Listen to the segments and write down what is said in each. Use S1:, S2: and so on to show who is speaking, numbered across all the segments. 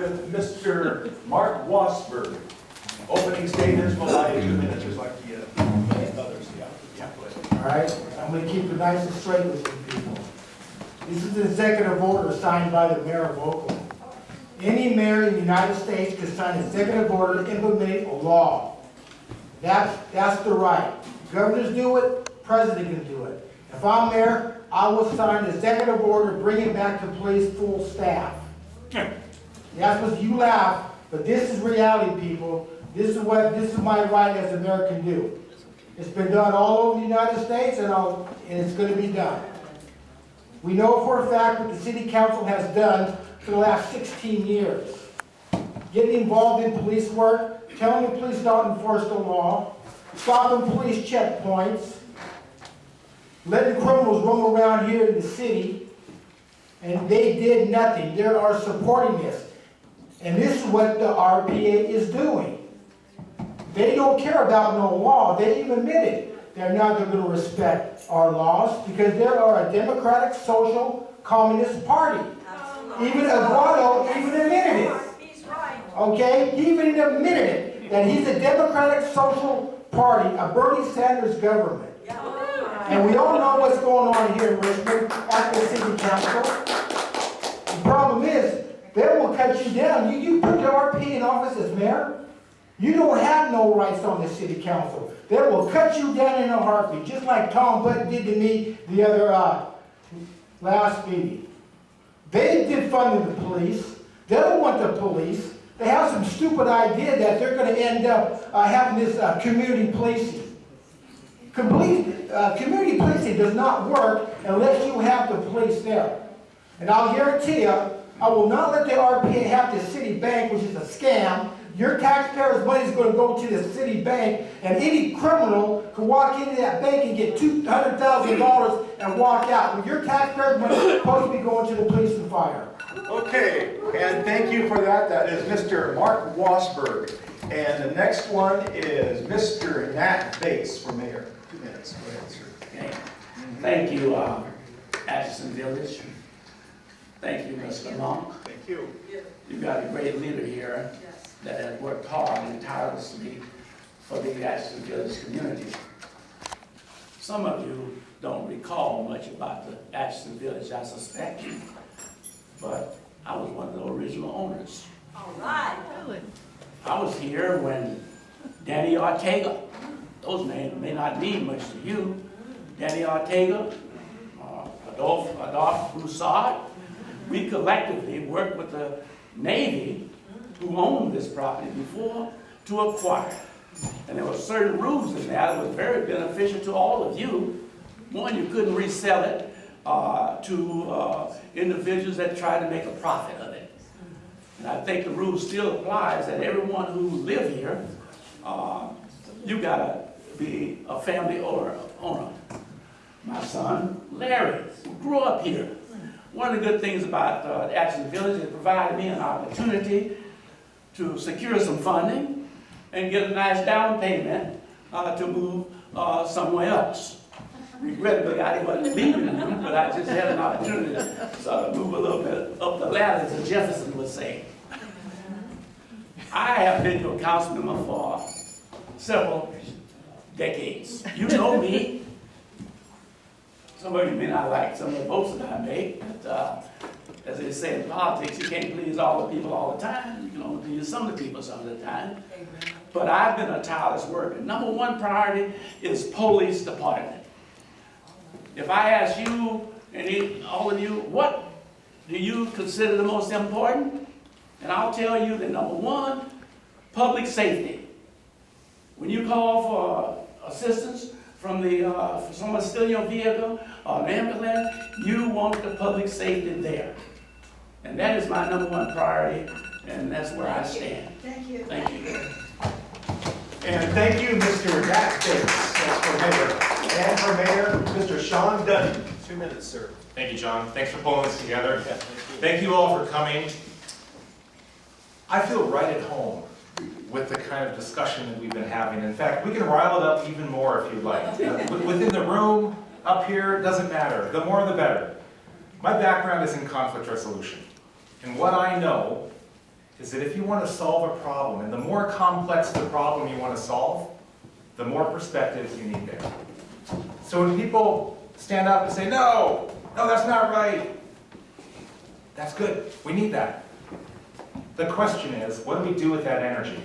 S1: with Mr. Mark Wassberg. Opening statements will last 2 minutes, just like the others. Yeah.
S2: All right, I'm going to keep it nice and straight with you people. This is an executive order signed by the mayor of Oakland. Any mayor in the United States can sign an executive order to implement a law. That's the right. Governors do it, president can do it. If I'm mayor, I will sign an executive order bringing back to police full staff. That's what you laugh, but this is reality, people. This is my right as a mayor can do. It's been done all over the United States, and it's going to be done. We know for a fact what the city council has done for the last 16 years. Getting involved in police work, telling the police not to enforce the law, stopping police checkpoints, letting criminals roam around here in the city, and they did nothing. They are supporting this. And this is what the RPA is doing. They don't care about no law. They even admit it. They're not going to respect our laws because they are a democratic, social, communist party. Even Eduardo even admitted it.
S3: He's right.
S2: Okay? He even admitted it, that he's a democratic, social party, a Bernie Sanders government. And we all know what's going on here in Richmond at the city council. The problem is, they will cut you down. You put the RP in office as mayor, you don't have no rights on the city council. They will cut you down in a heartbeat, just like Tom Butt did to me the other last meeting. They did funding the police. They don't want the police. They have some stupid idea that they're going to end up having this community policing. Community policing does not work unless you have the police there. And I'll guarantee you, I will not let the RPA have the city bank, which is a scam. Your taxpayers' money is going to go to the city bank, and any criminal can walk into that bank and get $200,000 and walk out. But your taxpayers' money is supposed to be going to the police and fire.
S1: Okay, and thank you for that. That is Mr. Mark Wassberg. And the next one is Mr. Nat Bates for mayor. 2 minutes. Go ahead, sir.
S4: Okay. Thank you, Atchison Village. Thank you, Mr. Monk.
S1: Thank you.
S4: You've got a great leader here that has worked hard and tirelessly for the Atchison Village community. Some of you don't recall much about the Atchison Village, I suspect, but I was one of the original owners.
S3: All right.
S4: I was here when Danny Ortega, those names may not mean much to you, Danny Ortega, Adolphe Broussard, we collectively worked with the Navy, who owned this property before, to acquire. And there were certain rules in there that was very beneficial to all of you. One, you couldn't resell it to individuals that tried to make a profit of it. And I think the rule still applies that everyone who live here, you gotta be a family owner. My son, Larry, who grew up here. One of the good things about Atchison Village, it provided me an opportunity to secure some funding and get a nice down payment to move somewhere else. Regrettably, I wasn't leaving them, but I just had an opportunity to sort of move a little bit up the ladder, as Jefferson would say. I have been your council member for several decades. You know me. Some of you may not like some of the votes that I make, but as they say in politics, you can't please all the people all the time. You can only please some of the people some of the time. But I've been a tireless worker. Number one priority is police department. If I ask you and all of you, what do you consider the most important? And I'll tell you that number one, public safety. When you call for assistance from for someone stealing your vehicle or an ambulance, you want the public safety there. And that is my number one priority, and that's where I stand.
S3: Thank you.
S4: Thank you.
S1: And thank you, Mr. Nat Bates. That's for mayor. And for mayor, Mr. Shawn Dunning. 2 minutes, sir.
S5: Thank you, John. Thanks for pulling this together. Thank you all for coming. I feel right at home with the kind of discussion that we've been having. In fact, we can rile it up even more if you'd like. Within the room, up here, it doesn't matter. The more the better. My background is in conflict resolution. And what I know is that if you want to solve a problem, and the more complex the problem you want to solve, the more perspectives you need there. So when people stand up and say, no, that's not right, that's good. We need that. The question is, what do we do with that energy?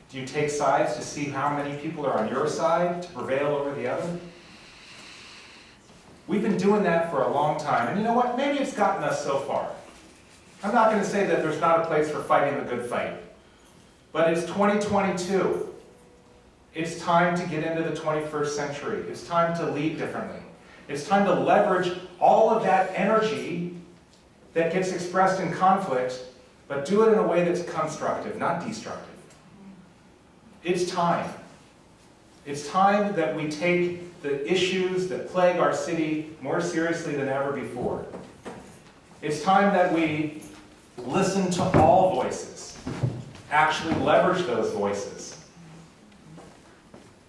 S5: Do you take sides to see how many people are on your side to prevail over the other? We've been doing that for a long time, and you know what? Maybe it's gotten us so far. I'm not going to say that there's not a place for fighting the good fight, but it's 2022. It's time to get into the 21st century. It's time to lead differently. It's time to leverage all of that energy that gets expressed in conflict, but do it in a way that's constructive, not destructive. It's time. It's time that we take the issues that plague our city more seriously than ever before. It's time that we listen to all voices, actually leverage those voices.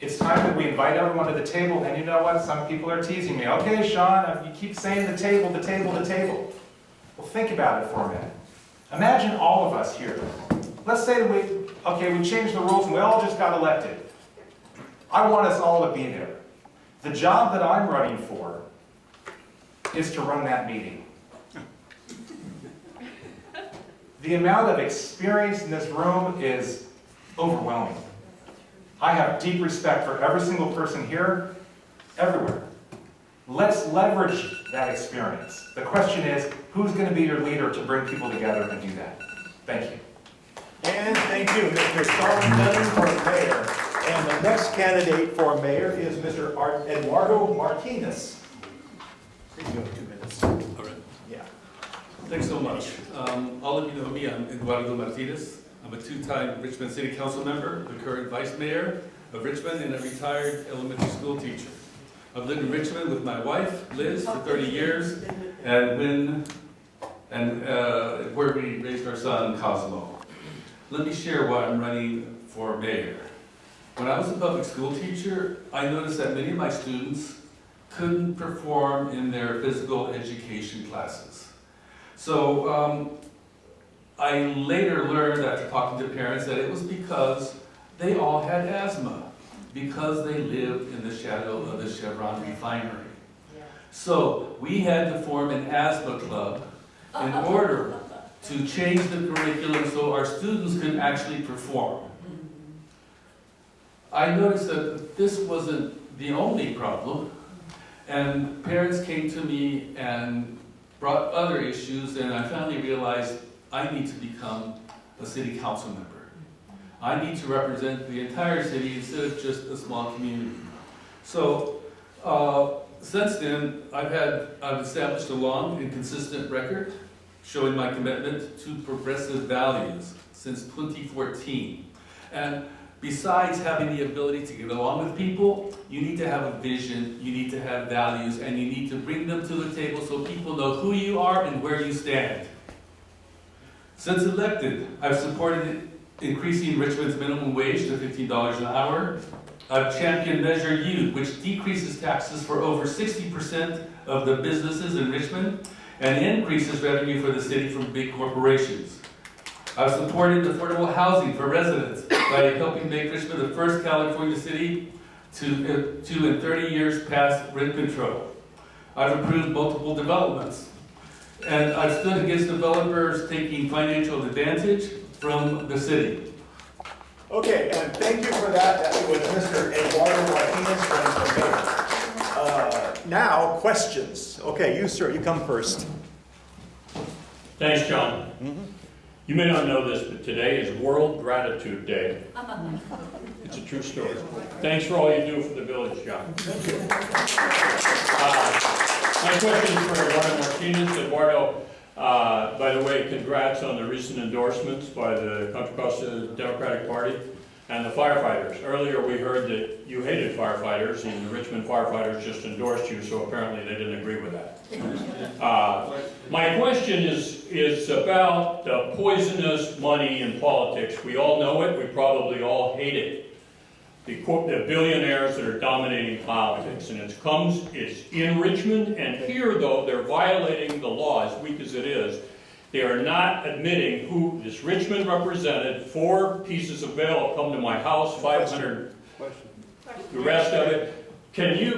S5: It's time that we invite everyone to the table, and you know what? Some people are teasing me. Okay, Shawn, you keep saying the table, the table, the table. Well, think about it for a minute. Imagine all of us here. Let's say we changed the rules and we all just got elected. I want us all to be there. The job that I'm running for is to run that meeting. The amount of experience in this room is overwhelming. I have deep respect for every single person here, everywhere. Let's leverage that experience. The question is, who's going to be your leader to bring people together and do that? Thank you.
S1: And thank you, Mr. Shawn Dunning for mayor. And the next candidate for mayor is Mr. Eduardo Martinez. You have 2 minutes.
S3: All right.
S1: Yeah.
S3: Thanks so much. All of you know me, I'm Eduardo Martinez. I'm a two-time Richmond City Council member, the current Vice Mayor of Richmond, and a retired elementary school teacher. I've lived in Richmond with my wife, Liz, for 30 years, and where we raised our son, Cosmo. Let me share why I'm running for mayor. When I was a public school teacher, I noticed that many of my students couldn't perform in their physical education classes. So I later learned after talking to parents that it was because they all had asthma, because they lived in the shadow of the Chevron refinery. So we had to form an asthma club in order to change the curriculum so our students could actually perform. I noticed that this wasn't the only problem, and parents came to me and brought other issues, and I finally realized I need to become a city council member. I need to represent the entire city instead of just a small community. So since then, I've established a long and consistent record showing my commitment to progressive values since 2014. And besides having the ability to get along with people, you need to have a vision, you need to have values, and you need to bring them to the table so people know who you are and where you stand. Since elected, I've supported increasing Richmond's minimum wage to $15 an hour. I've championed Measure U, which decreases taxes for over 60% of the businesses in Richmond and increases revenue for the city from big corporations. I've supported affordable housing for residents by helping make Richmond the first California city to in 30 years pass rent control. I've approved multiple developments, and I've stood against developers taking financial advantage from the city.
S1: Okay, and thank you for that. That was Mr. Eduardo Martinez running for mayor. Now, questions. Okay, you, sir, you come first.
S6: Thanks, John. You may not know this, but today is World Gratitude Day. It's a true story. Thanks for all you do for the village, John. My question is for Eduardo Martinez. Eduardo, by the way, congrats on the recent endorsements by the Contra Costa Democratic Party and the firefighters. Earlier we heard that you hated firefighters and the Richmond firefighters just endorsed you, so apparently they didn't agree with that. My question is about the poisonous money in politics. We all know it, we probably all hate it. The billionaires that are dominating politics, and it's in Richmond, and here though they're violating the law, as weak as it is, They are not admitting who this Richmond represented. 4 pieces of bail have come to my house, 500, the rest of it.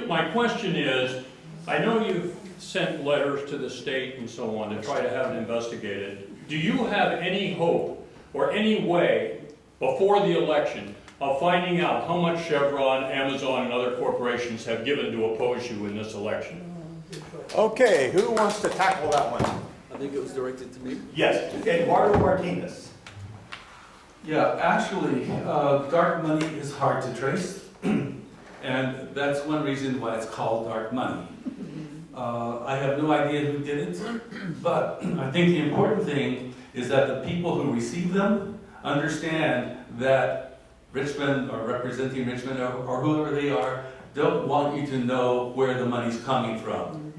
S6: My question is, I know you've sent letters to the state and so on to try to have it investigated. Do you have any hope or any way before the election of finding out how much Chevron, Amazon, and other corporations have given to oppose you in this election?
S1: Okay, who wants to tackle that one?
S3: I think it was directed to me.
S1: Yes, Eduardo Martinez.
S3: Yeah, actually, dark money is hard to trace, and that's one reason why it's called dark money. I have no idea who did it, but I think the important thing is that the people who receive them understand that Richmond, or representing Richmond, or whoever they are, don't want you to know where the money's coming from.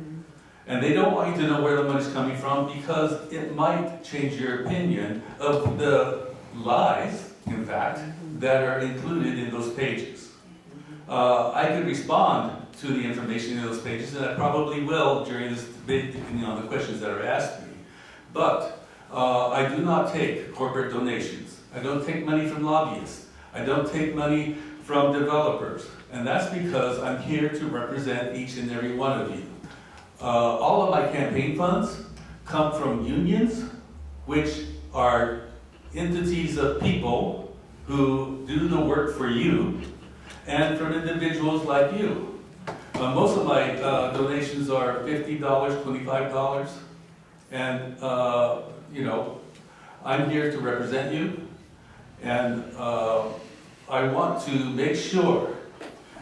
S3: And they don't want you to know where the money's coming from because it might change your opinion of the lies, in fact, that are included in those pages. I could respond to the information in those pages, and I probably will during this debate, depending on the questions that are asked me. But I do not take corporate donations. I don't take money from lobbyists. I don't take money from developers. And that's because I'm here to represent each and every one of you. All of my campaign funds come from unions, which are entities of people who do the work for you, and from individuals like you. Most of my donations are $50, $25, and you know, I'm here to represent you, and I want to make sure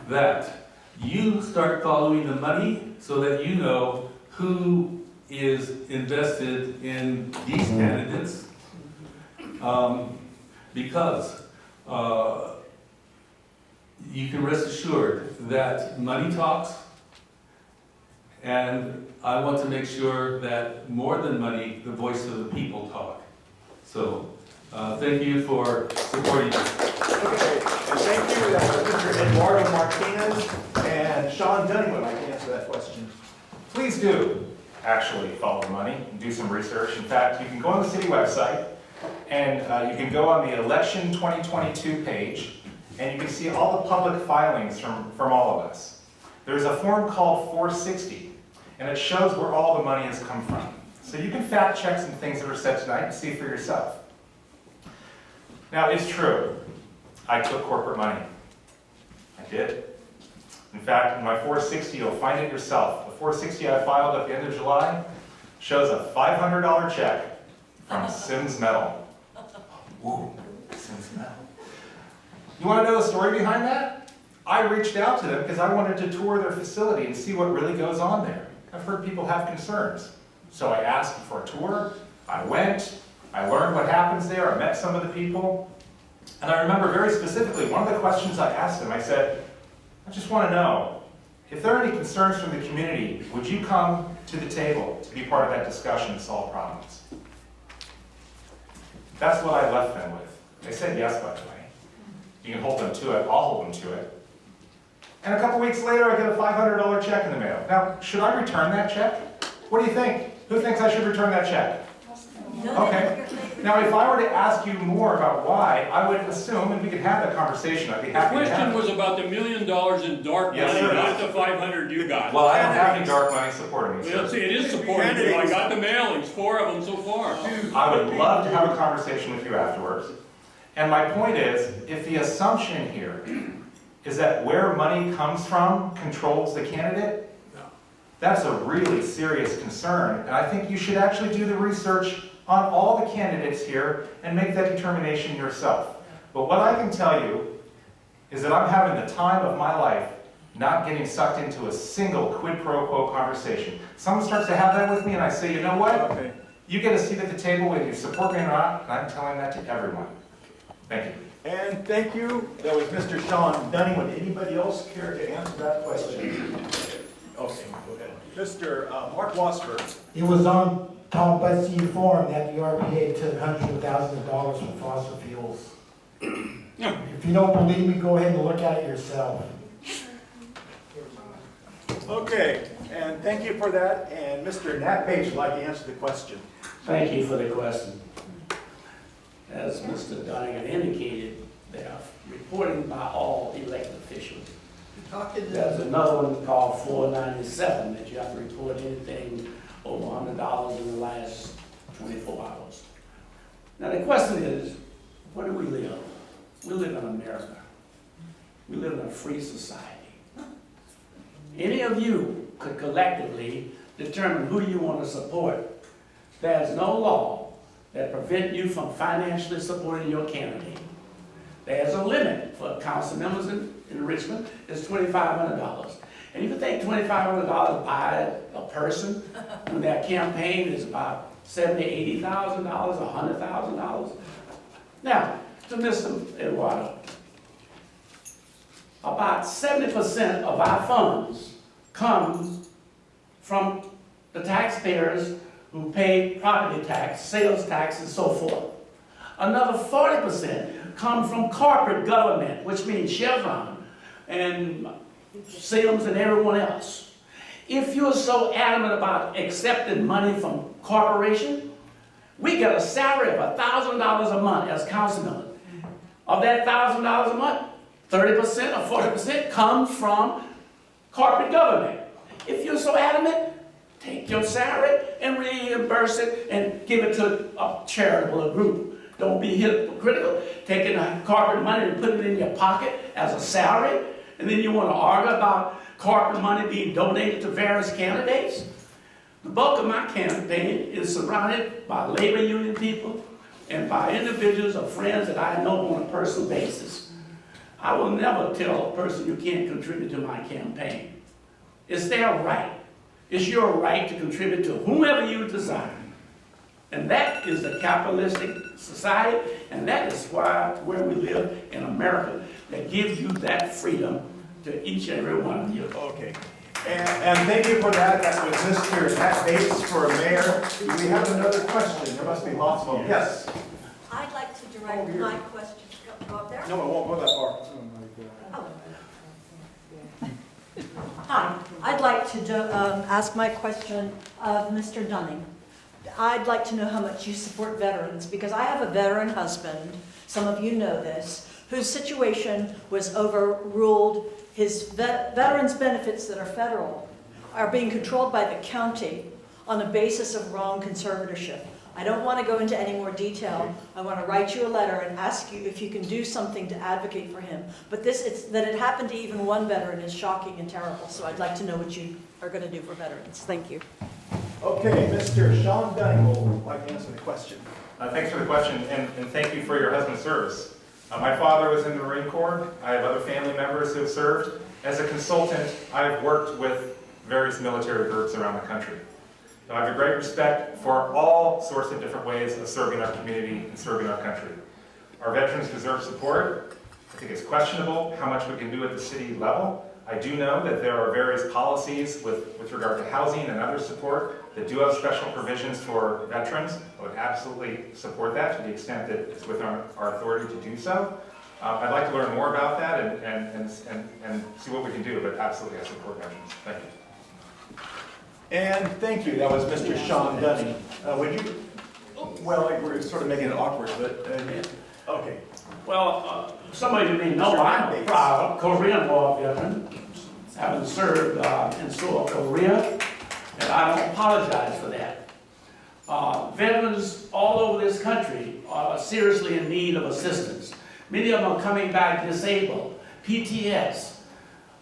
S3: that you start following the money so that you know who is invested in these candidates, because you can rest assured that money talks, and I want to make sure that more than money, the voice of the people talk. So, thank you for supporting us.
S1: Okay, and thank you, Mr. Eduardo Martinez, and Shawn Dunning would like to answer that question.
S5: Please do actually follow the money and do some research. In fact, you can go on the city website and you can go on the election 2022 page and you can see all the public filings from all of us. There's a form called 460 and it shows where all the money has come from. So you can fact check some things that are said tonight and see for yourself. Now, it's true, I took corporate money. I did. In fact, in my 460, you'll find it yourself. The 460 I filed at the end of July shows a $500 check from Sims Metal. Ooh, Sims Metal. You want to know the story behind that? I reached out to them because I wanted to tour their facility and see what really goes on there. I've heard people have concerns. So I asked for a tour, I went, I learned what happens there, I met some of the people, and I remember very specifically, one of the questions I asked them, I said, I just want to know, if there are any concerns from the community, would you come to the table to be part of that discussion to solve problems? That's what I left them with. They said yes, by the way. You can hold them to it, I'll hold them to it. And a couple weeks later, I get a $500 check in the mail. Now, should I return that check? What do you think? Who thinks I should return that check? Okay. Now, if I were to ask you more about why, I would assume, and we could have that conversation, I'd be
S6: The
S5: happy to have
S6: question
S5: it.
S6: was about the $1 million in dark
S5: Yes,
S6: money,
S5: sir.
S6: not the 500 you got.
S5: Well, I don't have any dark money supporting me,
S6: Well,
S5: sir.
S6: see, it is supporting you. I got the mailings, 4 of them so far.
S5: I would love to have a conversation with you afterwards. And my point is, if the assumption here is that where money comes from controls the candidate, that's a really serious concern. And I think you should actually do the research on all the candidates here and make that determination yourself. But what I can tell you is that I'm having the time of my life not getting sucked into a single quid pro quo conversation. Someone starts to have that with me and I say, you know what?
S1: Okay.
S5: You get a seat at the table whether you support me or not, and I'm telling that to everyone. Thank you.
S1: And thank you. That was Mr. Shawn Dunning. Would anybody else care to answer that question? Okay, go ahead. Mr. Mark Wassberg.
S2: It was on Tom Bussey Forum that the RPA took hundreds of thousands of dollars from fossil fuels. If you don't believe me, go ahead and look at it yourself.
S1: Okay, and thank you for that. And Mr. Nat Bates would like to answer the question.
S4: Thank you for the question. As Mr. Dunning had indicated, they are reporting by all elected officials. There's another one called 497 that you have to report anything over $100 in the last 24 hours. Now the question is, where do we live? We live in America. We live in a free society. Any of you could collectively determine who you want to support. There's no law that prevents you from financially supporting your candidate. There's a limit for council members in Richmond, it's $2,500. And you can think $2,500 by a person when their campaign is about $70,000, $80,000, $100,000. Now, to Mr. Eduardo, about 70% of our funds come from the taxpayers who pay property tax, sales tax, and so forth. Another 40% come from corporate government, which means Chevron and Sims and everyone else. If you're so adamant about accepting money from corporation, we get a salary of $1,000 a month as councilmen. Of that $1,000 a month, 30% or 40% comes from corporate government. If you're so adamant, take your salary and reimburse it and give it to a charitable group. Don't be hypocritical, taking corporate money and putting it in your pocket as a salary, and then you want to argue about corporate money being donated to various candidates. The bulk of my campaign is surrounded by labor union people and by individuals or friends that I know on a personal basis. I will never tell a person you can't contribute to my campaign. It's their right. It's your right to contribute to whomever you desire. And that is the capitalistic society, and that is where we live in America, that gives you that freedom to each and every one of you.
S1: Okay. And thank you for that. That was Mr. Nat Bates for mayor. Do we have another question? There must be lots of them. Yes.
S7: I'd like to direct my question, go up there?
S1: No, it won't go that far.
S7: Hi, I'd like to ask my question of Mr. Dunning. I'd like to know how much you support veterans, because I have a veteran husband, some of you know this, whose situation was overruled. His veterans benefits that are federal are being controlled by the county on the basis of wrong conservatorship. I don't want to go into any more detail. I want to write you a letter and ask you if you can do something to advocate for him. But that it happened to even one veteran is shocking and terrible. So I'd like to know what you are going to do for veterans. Thank you.
S1: Okay, Mr. Shawn Dunning will like to answer the question.
S5: Thanks for the question, and thank you for your husband's service. My father was in the Marine Corps. I have other family members who have served. As a consultant, I have worked with various military groups around the country. I have a great respect for all sorts of different ways of serving our community and serving our country. Our veterans deserve support. I think it's questionable how much we can do at the city level. I do know that there are various policies with regard to housing and other support that do have special provisions for veterans. I would absolutely support that to the extent that it's within our authority to do so. I'd like to learn more about that and see what we can do, but absolutely I support veterans. Thank you.
S1: And thank you. That was Mr. Shawn Dunning. Would you, well, we're sort of making it awkward, but, okay.
S4: Well, somebody you may know, I'm a proud Korean War veteran, having served in Seoul, Korea, and I don't apologize for that. Veterans all over this country are seriously in need of assistance. Many of them are coming back disabled, PTS,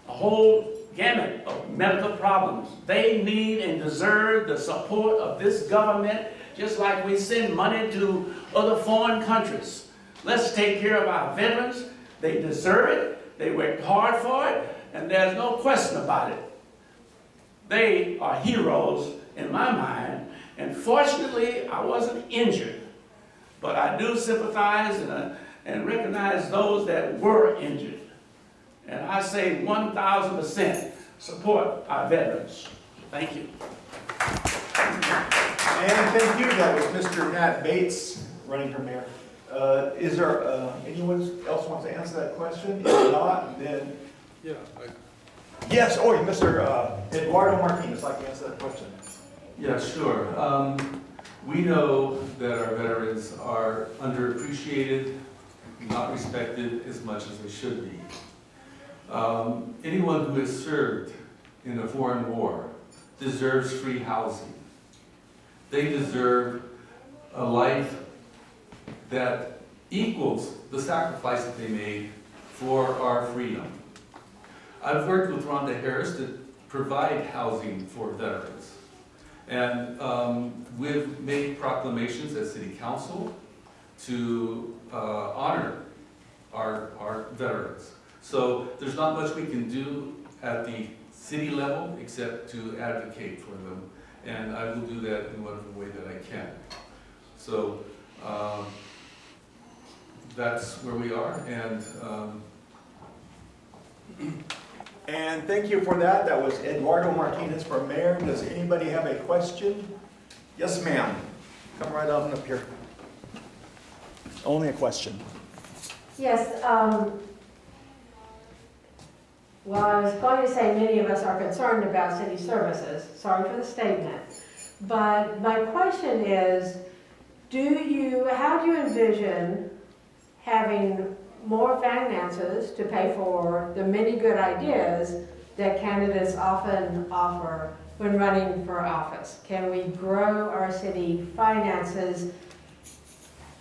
S4: a whole gamut of medical problems. They need and deserve the support of this government, just like we send money to other foreign countries. Let's take care of our veterans. They deserve it. They worked hard for it, and there's no question about it. They are heroes in my mind, and fortunately, I wasn't injured. But I do sympathize and recognize those that were injured. And I say 1,000% support our veterans. Thank you.
S1: And thank you. That was Mr. Nat Bates running for mayor. Is there anyone else wants to answer that question? If not, then
S8: Yeah.
S1: yes. Oh, Mr. Eduardo Martine would like to answer that question.
S3: Yeah, sure. We know that our veterans are underappreciated, not respected as much as they should be. Anyone who has served in a foreign war deserves free housing. They deserve a life that equals the sacrifice that they made for our freedom. I've worked with Rhonda Harris to provide housing for veterans. And we've made proclamations at City Council to honor our veterans. So there's not much we can do at the city level except to advocate for them. And I will do that in whatever way that I can. So that's where we are.
S1: And thank you for that. That was Eduardo Martinez for mayor. Does anybody have a question? Yes, ma'am. Come right on up here. Only a question.
S8: Yes, well, I was going to say many of us are concerned about city services. Sorry for the statement. But my question is, how do you envision having more finances to pay for the many good ideas that candidates often offer when running for office? Can we grow our city finances,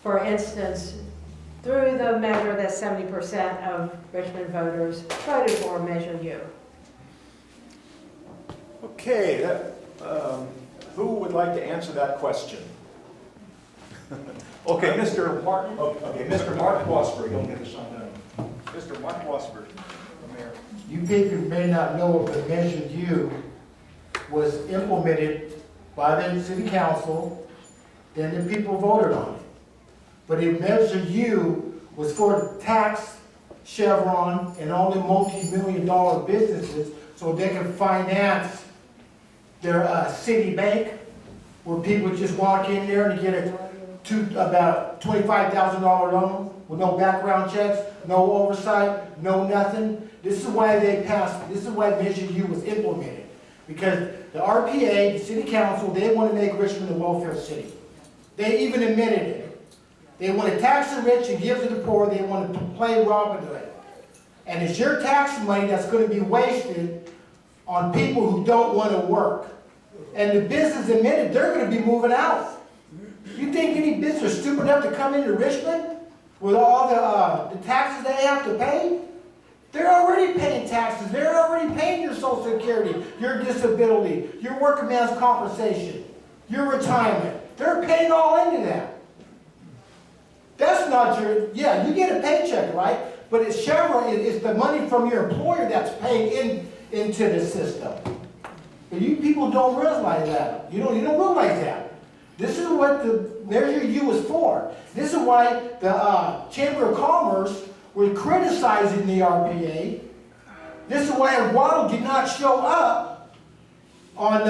S8: for instance, through the measure that 70% of Richmond voters voted for, Measure U?
S1: Okay, who would like to answer that question? Okay, Mr. Mark. Okay, Mr. Mark Wassberg. Don't get us on that. Mr. Mark Wassberg, the mayor.
S2: You people may not know, but Measure U was implemented by the city council, then the people voted on it. But a Measure U was for tax Chevron and all the multi-million-dollar businesses so they can finance their city bank, where people just walk in there and get about $25,000 loan with no background checks, no oversight, no nothing. This is why they passed, this is why Measure U was implemented. Because the RPA, the city council, they want to make Richmond a welfare city. They even admitted it. They want to tax the rich and give to the poor. They want to play Robin Hood. And it's your tax money that's going to be wasted on people who don't want to work. And the business admitted they're going to be moving out. You think any business is stupid enough to come into Richmond with all the taxes they have to pay? They're already paying taxes. They're already paying your Social Security, your disability, your working man's compensation, your retirement. They're paying all into that. That's not your, yeah, you get a paycheck, right? But it's Chevron, it's the money from your employer that's paying into the system. But you people don't realize that. You don't realize that. This is what the Measure U is for. This is why the Chamber of Commerce was criticizing the RPA. This is why Eduardo did not show up on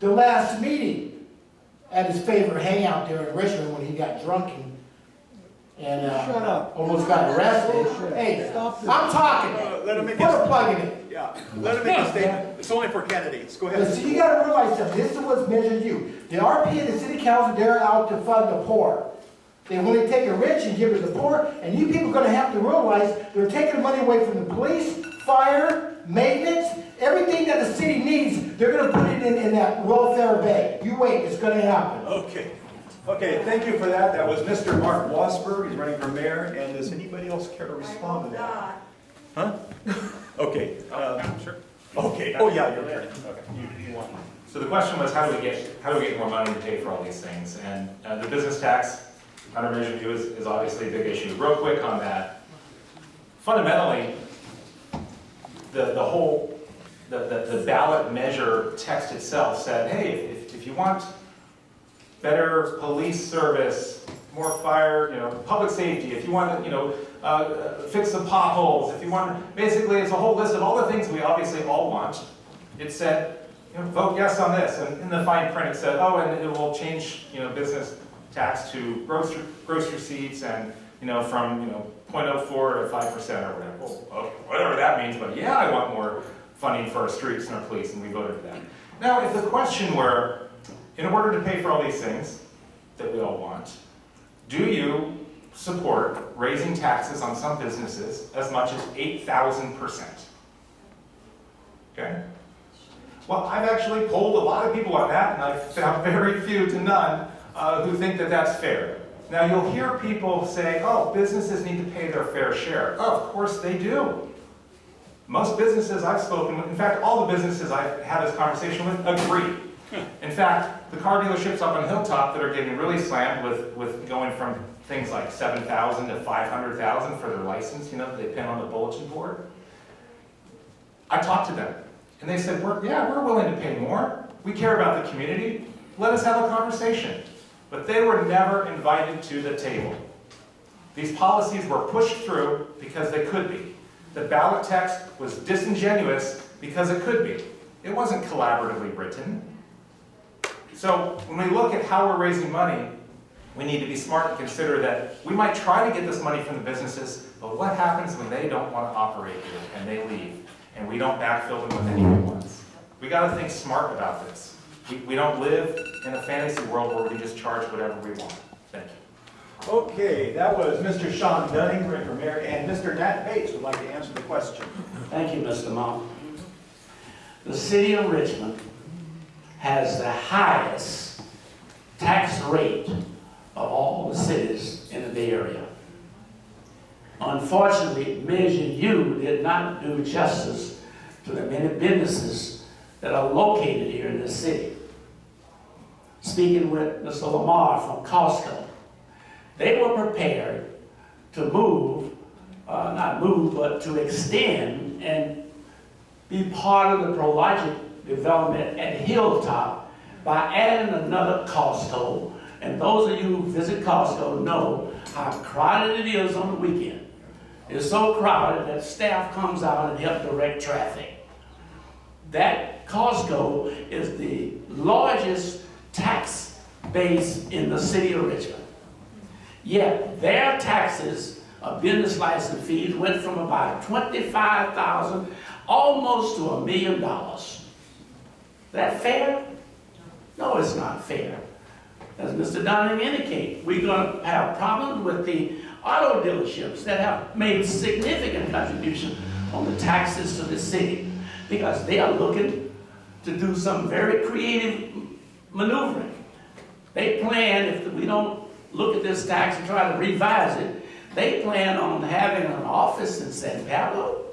S2: the last meeting at his favorite hangout there in Richmond when he got drunk and
S1: Shut up.
S2: almost got arrested. Hey, I'm talking.
S1: Let him make
S2: Put a plug in it.
S1: Yeah, let him make a statement. It's only for candidates. Go ahead.
S2: So you got to realize something. This is what's Measure U. The RP and the city council, they're out to fund the poor. They want to take the rich and give it to the poor, and you people are going to have to realize they're taking money away from the police, fire, maintenance, everything that the city needs. They're going to put it in that welfare bay. You wait, it's going to happen.
S1: Okay. Okay, thank you for that. That was Mr. Mark Wassberg. He's running for mayor. And does anybody else care to respond to that? Huh? Okay.
S5: Sure.
S1: Okay. Oh, yeah, you're okay.
S5: You want. So the question was, how do we get more money to pay for all these things? And the business tax under Measure U is obviously a big issue. Real quick on that. Fundamentally, the ballot measure text itself said, hey, if you want better police service, more fire, public safety, if you want to, fix the potholes, if you want, basically it's a whole list of all the things we obviously all want. It said, vote yes on this. And in the fine print it said, oh, and it will change, business tax to gross receipts and, from, 0.04 to 5% or whatever. Well, whatever that means, but yeah, I want more funding for our streets and our police, and we voted for that. Now, if the question were, in order to pay for all these things that we all want, do you support raising taxes on some businesses as much as 8,000%? Okay? Well, I've actually polled a lot of people on that, and I've found very few to none who think that that's fair. Now, you'll hear people say, oh, businesses need to pay their fair share. Oh, of course they do. Most businesses I've spoken with, in fact, all the businesses I've had this conversation with agree. In fact, the car dealerships up on Hilltop that are getting really slammed with going from things like 7,000 to 500,000 for their license, you know, that they pin on the bulletin board. I talked to them, and they said, we're willing to pay more. We care about the community. Let us have a conversation. But they were never invited to the table. These policies were pushed through because they could be. The ballot text was disingenuous because it could be. It wasn't collaboratively written. So when we look at how we're raising money, we need to be smart and consider that we might try to get this money from the businesses, but what happens when they don't want to operate here and they leave and we don't backfill them with any new ones? We got to think smart about this. We don't live in a fantasy world where we can just charge whatever we want. Thank you.
S1: Okay, that was Mr. Shawn Dunning, Richmond Mayor, and Mr. Nat Bates would like to answer the question.
S4: Thank you, Mr. Monk. The city of Richmond has the highest tax rate of all the cities in the Bay Area. Unfortunately, Measure U did not do justice to the many businesses that are located here in the city. Speaking with Mr. Lamar from Costco, they were prepared to but to extend and be part of the project development at Hilltop by adding another Costco. And those of you who visit Costco know how crowded it is on the weekend. It's so crowded that staff comes out and help direct traffic. That Costco is the largest tax base in the city of Richmond. Yet their taxes, business license fees, went from about $25,000 almost to $1 million. Is that fair? No, it's not fair. As Mr. Dunning indicated, we're going to have problems with the auto dealerships that have made significant contribution on the taxes to the city because they are looking to do some very creative maneuvering. They plan, if we don't look at this tax and try to revise it, they plan on having an office in San Pablo,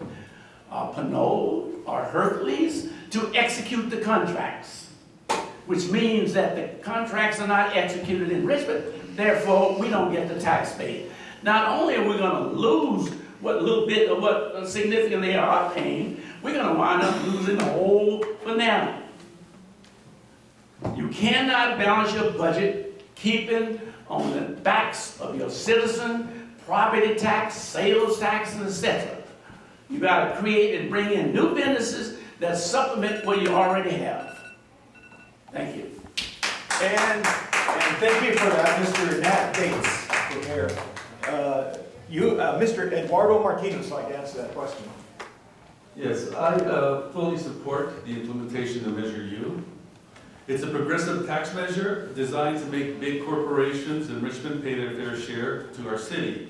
S4: Pinole, or Hercules to execute the contracts, which means that the contracts are not executed in Richmond, therefore we don't get the tax paid. Not only are we going to lose what little bit of what significant they are paying, we're going to wind up losing the whole banana. You cannot balance your budget keeping on the backs of your citizen, property tax, sales tax, and etc. You got to create and bring in new businesses that supplement what you already have. Thank you.
S1: And thank you for that, Mr. Nat Bates, for Mayor. Mr. Eduardo Martine would like to answer that question.
S3: Yes, I fully support the implementation of Measure U. It's a progressive tax measure designed to make big corporations in Richmond pay their fair share to our city.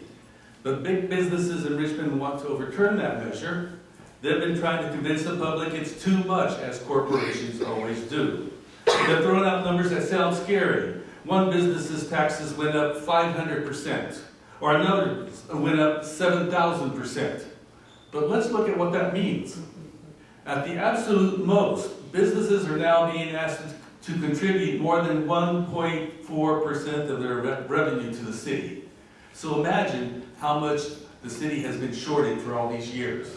S3: But big businesses in Richmond want to overturn that measure. They've been trying to convince the public it's too much, as corporations always do. They're throwing out numbers that sound scary. One business's taxes went up 500%, or another went up 7,000%. But let's look at what that means. At the absolute most, businesses are now being asked to contribute more than 1.4% of their revenue to the city. So imagine how much the city has been shorted for all these years.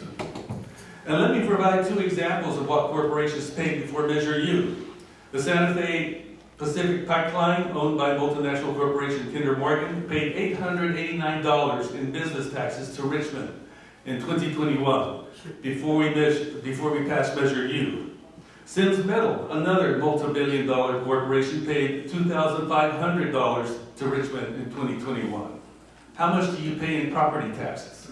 S3: And let me provide two examples of what corporations paid before Measure U. The Santa Fe Pacific Pipeline, owned by multinational corporation Kinder Morgan, paid $889 in business taxes to Richmond in 2021 before we passed Measure U. Sims Metal, another multi-billion-dollar corporation, paid $2,500 to Richmond in 2021. How much do you pay in property taxes?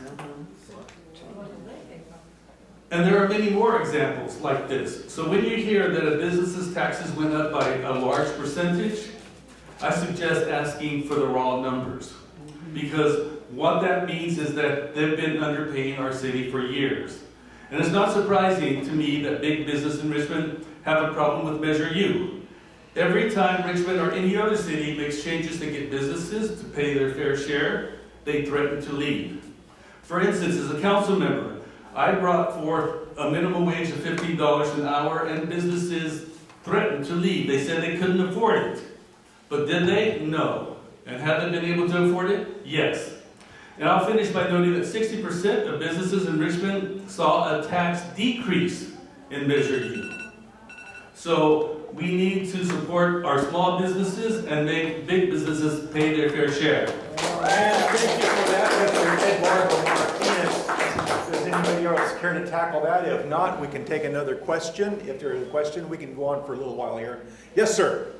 S3: And there are many more examples like this. So when you hear that a business's taxes went up by a large percentage, I suggest asking for the raw numbers. Because what that means is that they've been underpaying our city for years. And it's not surprising to me that big business in Richmond have a problem with Measure U. Every time Richmond or any other city makes changes to get businesses to pay their fair share, they threaten to leave. For instance, as a council member, I brought forth a minimum wage of $15 an hour, and businesses threatened to leave. They said they couldn't afford it. But did they? No. And have they been able to afford it? Yes. And I'll finish by noting that 60% of businesses in Richmond saw a tax decrease in Measure U. So we need to support our small businesses and make big businesses pay their fair share.
S1: And thank you for that, Mr. Eduardo Martinez. Does anybody else care to tackle that? If not, we can take another question. If there is a question, we can go on for a little while here. Yes, sir.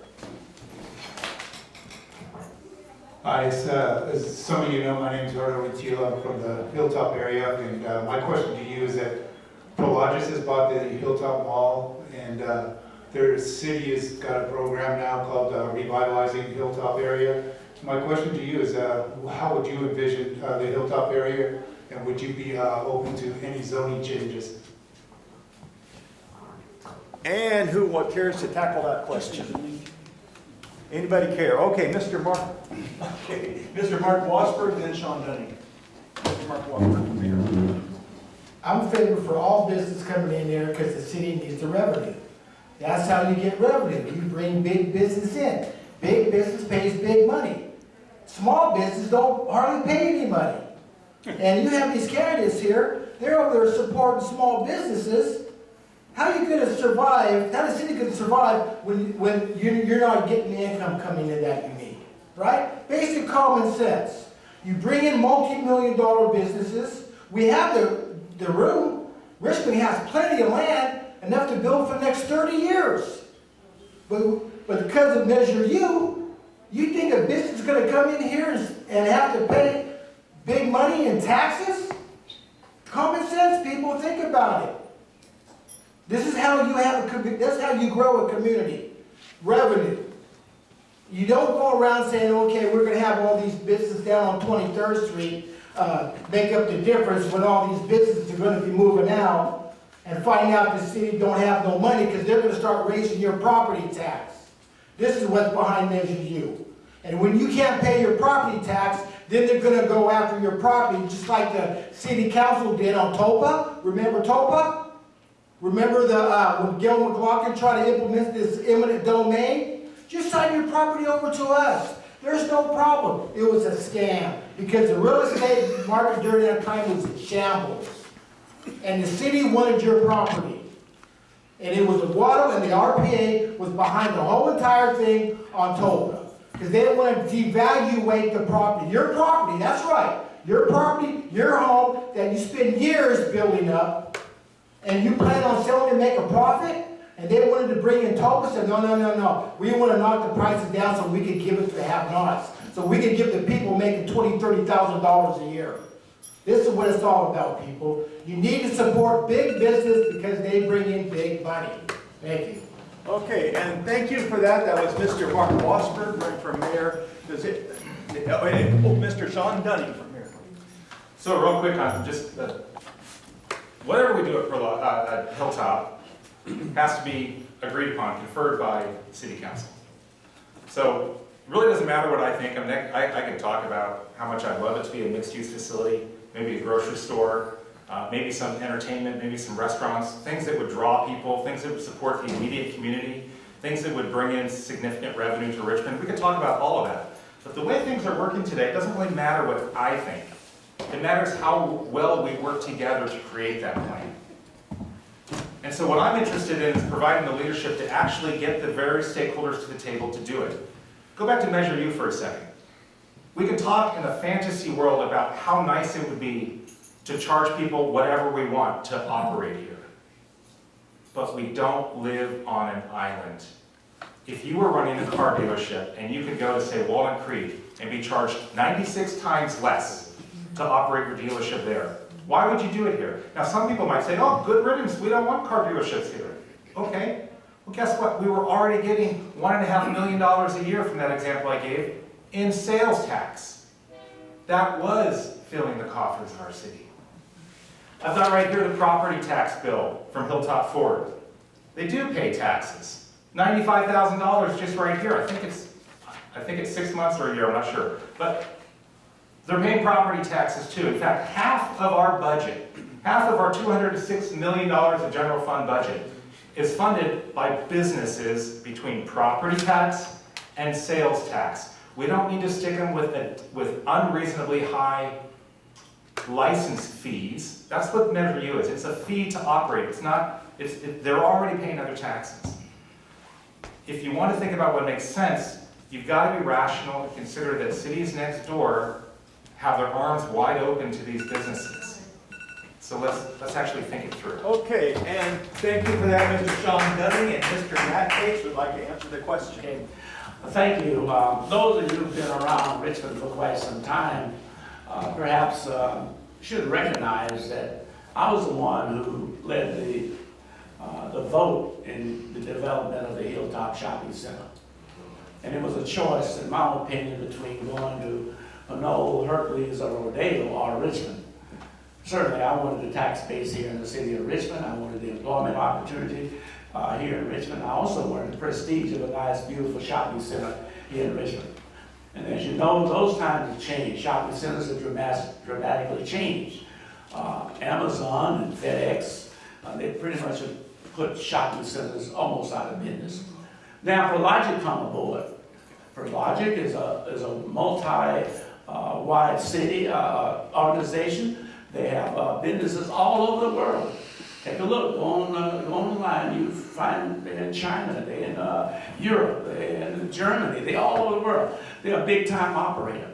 S9: Hi, as some of you know, my name is Eduardo Martine. I'm from the Hilltop area, and my question to you is that Prologis has bought the Hilltop Mall, and their city has got a program now called Revitalizing the Hilltop area. My question to you is, how would you envision the Hilltop area, and would you be open to any zoning changes?
S1: And who cares to tackle that question? Anybody care? Okay, Mr. Mark. Okay, Mr. Mark Wassberg, then Shawn Dunning. Mr. Mark Wassberg, Mayor.
S2: I'm in favor for all business coming in there because the city needs the revenue. That's how you get revenue. You bring big business in. Big business pays big money. Small business don't hardly pay any money. And you have these candidates here, they're over there supporting small businesses. How are you going to survive? How is the city going to survive when you're not getting the income coming in that you need? Right? Basic common sense. You bring in multi-million-dollar businesses. We have the room. Richmond has plenty of land, enough to build for the next 30 years. But because of Measure U, you think a business is going to come in here and have to pay big money in taxes? Common sense, people, think about it. This is how you that's how you grow a community. Revenue. You don't go around saying, okay, we're going to have all these businesses down on 23rd Street make up the difference when all these businesses are going to be moving out and finding out the city don't have no money because they're going to start raising your property tax. This is what's behind Measure U. And when you can't pay your property tax, then they're going to go after your property just like the city council did on Topa. Remember Topa? Remember when Gil McLaughlin tried to implement this eminent domain? Just sign your property over to us. There's no problem. It was a scam because the real estate market during that time was in shambles. And the city wanted your property. And it was the water and the RPA was behind the whole entire thing on Topa. Because they didn't want to devaluate the property. Your property, that's right. Your property, your home that you spend years building up. And you plan on selling to make a profit, and they wanted to bring in Topa, said, no. We want to knock the prices down so we can give it to the have-nots. So we can give the people making $20,000, $30,000 a year. This is what it's all about, people. You need to support big business because they bring in big money. Thank you.
S1: Okay, and thank you for that. That was Mr. Mark Wassberg, running for mayor. Mr. Shawn Dunning from here.
S5: So real quick on just whatever we do at Hilltop has to be agreed upon, conferred by City Council. So it really doesn't matter what I think. I mean, I can talk about how much I'd love it to be a mixed-use facility, maybe a grocery store, maybe some entertainment, maybe some restaurants, things that would draw people, things that would support the immediate community, things that would bring in significant revenue to Richmond. We could talk about all of that. But the way things are working today, it doesn't really matter what I think. It matters how well we work together to create that plan. And so what I'm interested in is providing the leadership to actually get the various stakeholders to the table to do it. Go back to Measure U for a second. We can talk in a fantasy world about how nice it would be to charge people whatever we want to operate here. But we don't live on an island. If you were running a car dealership and you could go to, say, Walnut Creek and be charged 96 times less to operate your dealership there, Why would you do it here? Now, some people might say, oh, good riddance, we don't want car dealerships here. Okay, well, guess what? We were already getting $1.5 million a year from that example I gave in sales tax. That was filling the coffers of our city. I've got right here the property tax bill from Hilltop Ford. They do pay taxes. $95,000 just right here. I think it's 6 months or a year, I'm not sure. But they're paying property taxes too. In fact, half of our budget, half of our $206 million of general fund budget is funded by businesses between property tax and sales tax. We don't need to stick them with unreasonably high license fees. That's what Measure U is. It's a fee to operate. It's not, they're already paying other taxes. If you want to think about what makes sense, you've got to be rational and consider that cities next door have their arms wide open to these businesses. So let's actually think it through.
S1: Okay, and thank you for that, Mr. Shawn Dunning, and Mr. Nat Bates would like to answer the question.
S4: Okay. Thank you. Those of you who've been around Richmond for quite some time perhaps should recognize that I was the one who led the vote in the development of the Hilltop Shopping Center. And it was a choice, in my opinion, between going to Knoll, Hercules, or Rodeo, or Richmond. Certainly, I wanted the tax base here in the city of Richmond. I wanted the employment opportunity here in Richmond. I also wanted the prestige of a nice, beautiful shopping center here in Richmond. And as you know, those times have changed. Shopping centers have dramatically changed. Amazon and FedEx, they pretty much have put shopping centers almost out of business. Now, Prologic come aboard. Prologic is a multi-wide city organization. They have businesses all over the world. Take a look, go online, you find they're in China, they're in Europe, they're in Germany, they're all over the world. They're a big time operator.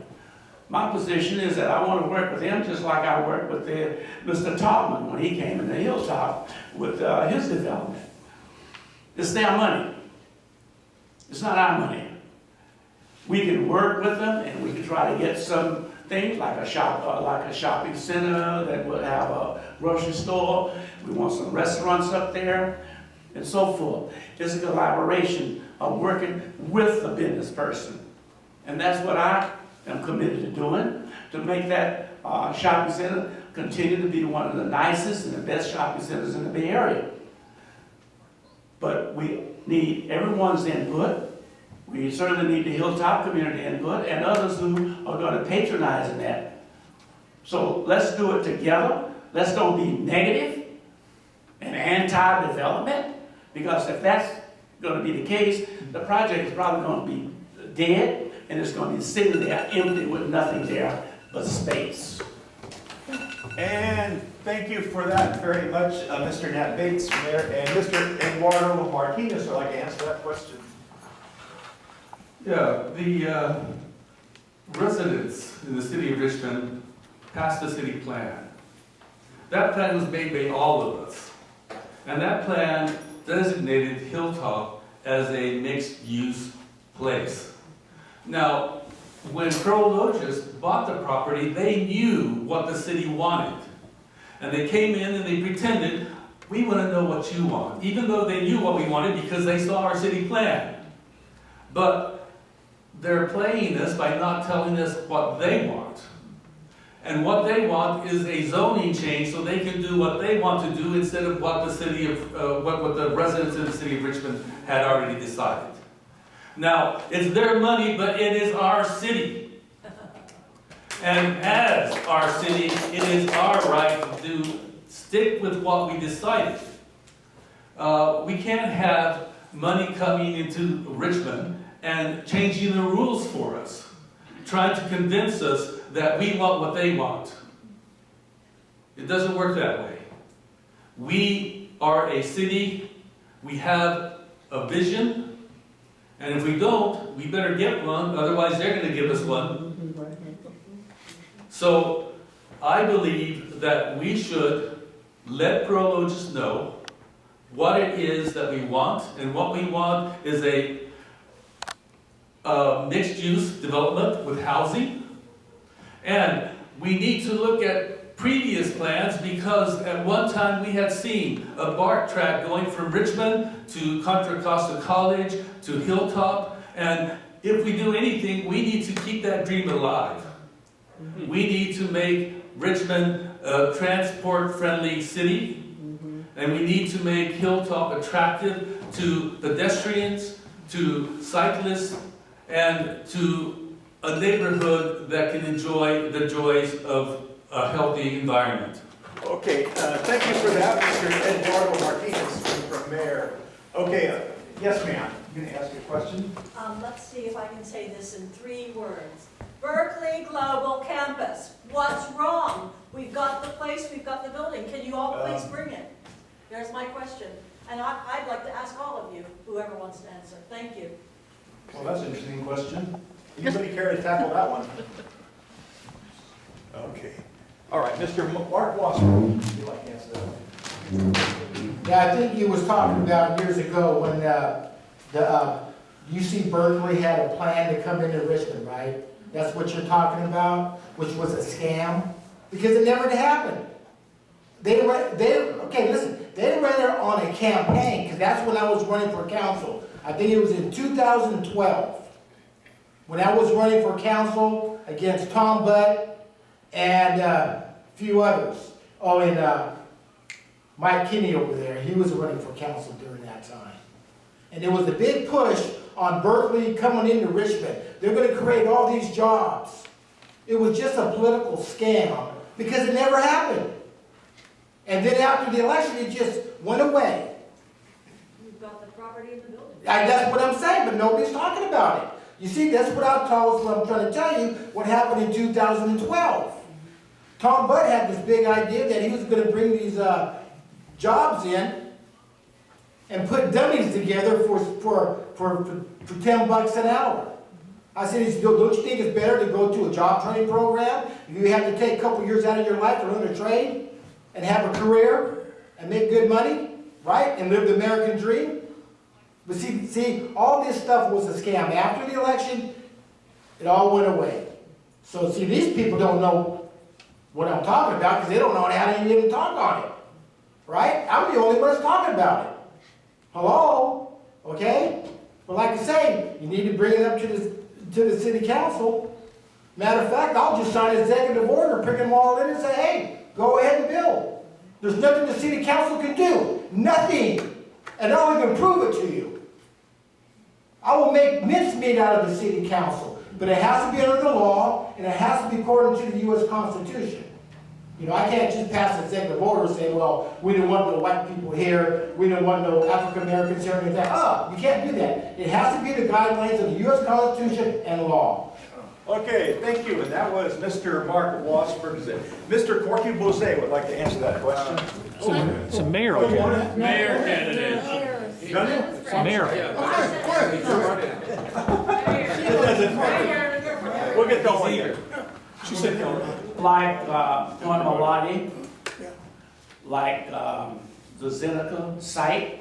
S4: My position is that I want to work with them just like I worked with Mr. Taubman when he came in the Hilltop with his development. It's their money. It's not our money. We can work with them and we can try to get some things like a shopping center that would have a grocery store. We want some restaurants up there and so forth. It's a collaboration of working with the business person. And that's what I am committed to doing, to make that shopping center continue to be one of the nicest and the best shopping centers in the Bay Area. But we need everyone's input. We certainly need the Hilltop community input and others who are going to patronize in that. So let's do it together. Let's don't be negative and anti-development, because if that's going to be the case, the project is probably going to be dead and it's going to be sitting there empty with nothing there but space.
S1: And thank you for that very much, Mr. Nat Bates, Mayor, and Mr. Eduardo Martinez would like to answer that question.
S3: Yeah, the residents in the city of Richmond passed a city plan. That plan was made by all of us. And that plan designated Hilltop as a mixed-use place. Now, when Prologis bought the property, they knew what the city wanted. And they came in and they pretended, we want to know what you want, even though they knew what we wanted because they saw our city plan. But they're playing this by not telling us what they want. And what they want is a zoning change so they can do what they want to do instead of what the city of what the residents of the city of Richmond had already decided. Now, it's their money, but it is our city. And as our city, it is our right to stick with what we decided. We can't have money coming into Richmond and changing the rules for us, trying to convince us that we want what they want. It doesn't work that way. We are a city, we have a vision, and if we don't, we better get one, otherwise they're going to give us one. So I believe that we should let Prologis know what it is that we want, and what we want is a mixed-use development with housing. And we need to look at previous plans because at one time we had seen a BART track going from Richmond to Contra Costa College to Hilltop. And if we do anything, we need to keep that dream alive. We need to make Richmond a transport-friendly city. And we need to make Hilltop attractive to pedestrians, to cyclists, and to a neighborhood that can enjoy the joys of a healthy environment.
S1: Okay, thank you for that, Mr. Eduardo Martinez from Mayor. Okay, yes, ma'am. You gonna ask a question?
S7: Let's see if I can say this in 3 words. Berkeley Global Campus. What's wrong? We've got the place, we've got the building. Can you all please bring it? There's my question. And I'd like to ask all of you, whoever wants to answer. Thank you.
S1: Well, that's an interesting question. Anybody care to tackle that one? Okay. All right, Mr. Mark Wassberg, would you like to answer that one?
S2: Yeah, I think he was talking about years ago when UC Berkeley had a plan to come into Richmond, right? That's what you're talking about, which was a scam, because it never happened. They ran it on a campaign, because that's when I was running for council. I think it was in 2012, when I was running for council against Tom Butt and a few others. Oh, and Mike Kinney over there, he was running for council during that time. And there was a big push on Berkeley coming into Richmond. They're going to create all these jobs. It was just a political scam, because it never happened. And then after the election, it just went away.
S7: You've got the property in the building.
S2: That's what I'm saying, but nobody's talking about it. You see, that's what I'm trying to tell you, what happened in 2012. Tom Butt had this big idea that he was going to bring these jobs in and put dummies together for $10 an hour. I said, don't you think it's better to go to a job training program? You have to take a couple years out of your life to learn a trade and have a career and make good money, right? And live the American dream. But see, all this stuff was a scam. After the election, it all went away. So see, these people don't know what I'm talking about, because they don't know how to even talk on it, right? I'm the only one that's talking about it. Hello? Okay? But like I say, you need to bring it up to the city council. Matter of fact, I'll just sign an executive order, pick them all in and say, hey, go ahead and build. There's nothing the city council can do. Nothing. And I'll even prove it to you. I will make mincemeat out of the city council. But it has to be under the law, and it has to be according to the U.S. Constitution. You know, I can't just pass an executive order and say, well, we don't want no white people here, we don't want no African Americans here, and that. You can't do that. It has to be the guidelines of the U.S. Constitution and law.
S1: Okay, thank you. And that was Mr. Mark Wassberg. Mr. Corky Bose would like to answer that question.
S10: It's a mayoral candidate.
S6: Mayor candidate.
S1: We'll get going here.
S4: She said, like on Malati, like the Zeneca site,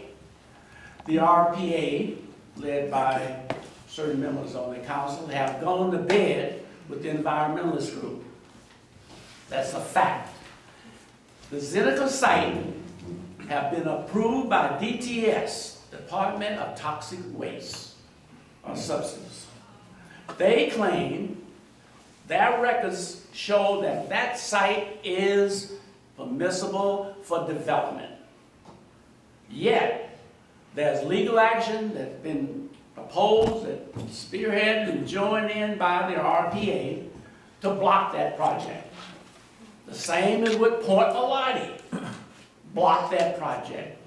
S4: the RPA, led by certain members on the council, have gone to bed with the environmentalist group. That's a fact. The Zeneca site have been approved by DTS, Department of Toxic Waste or Substance. They claim their records show that that site is permissible for development. Yet, there's legal action that's been proposed, that spearheaded and joined in by the RPA to block that project. The same as with Port Malati, block that project.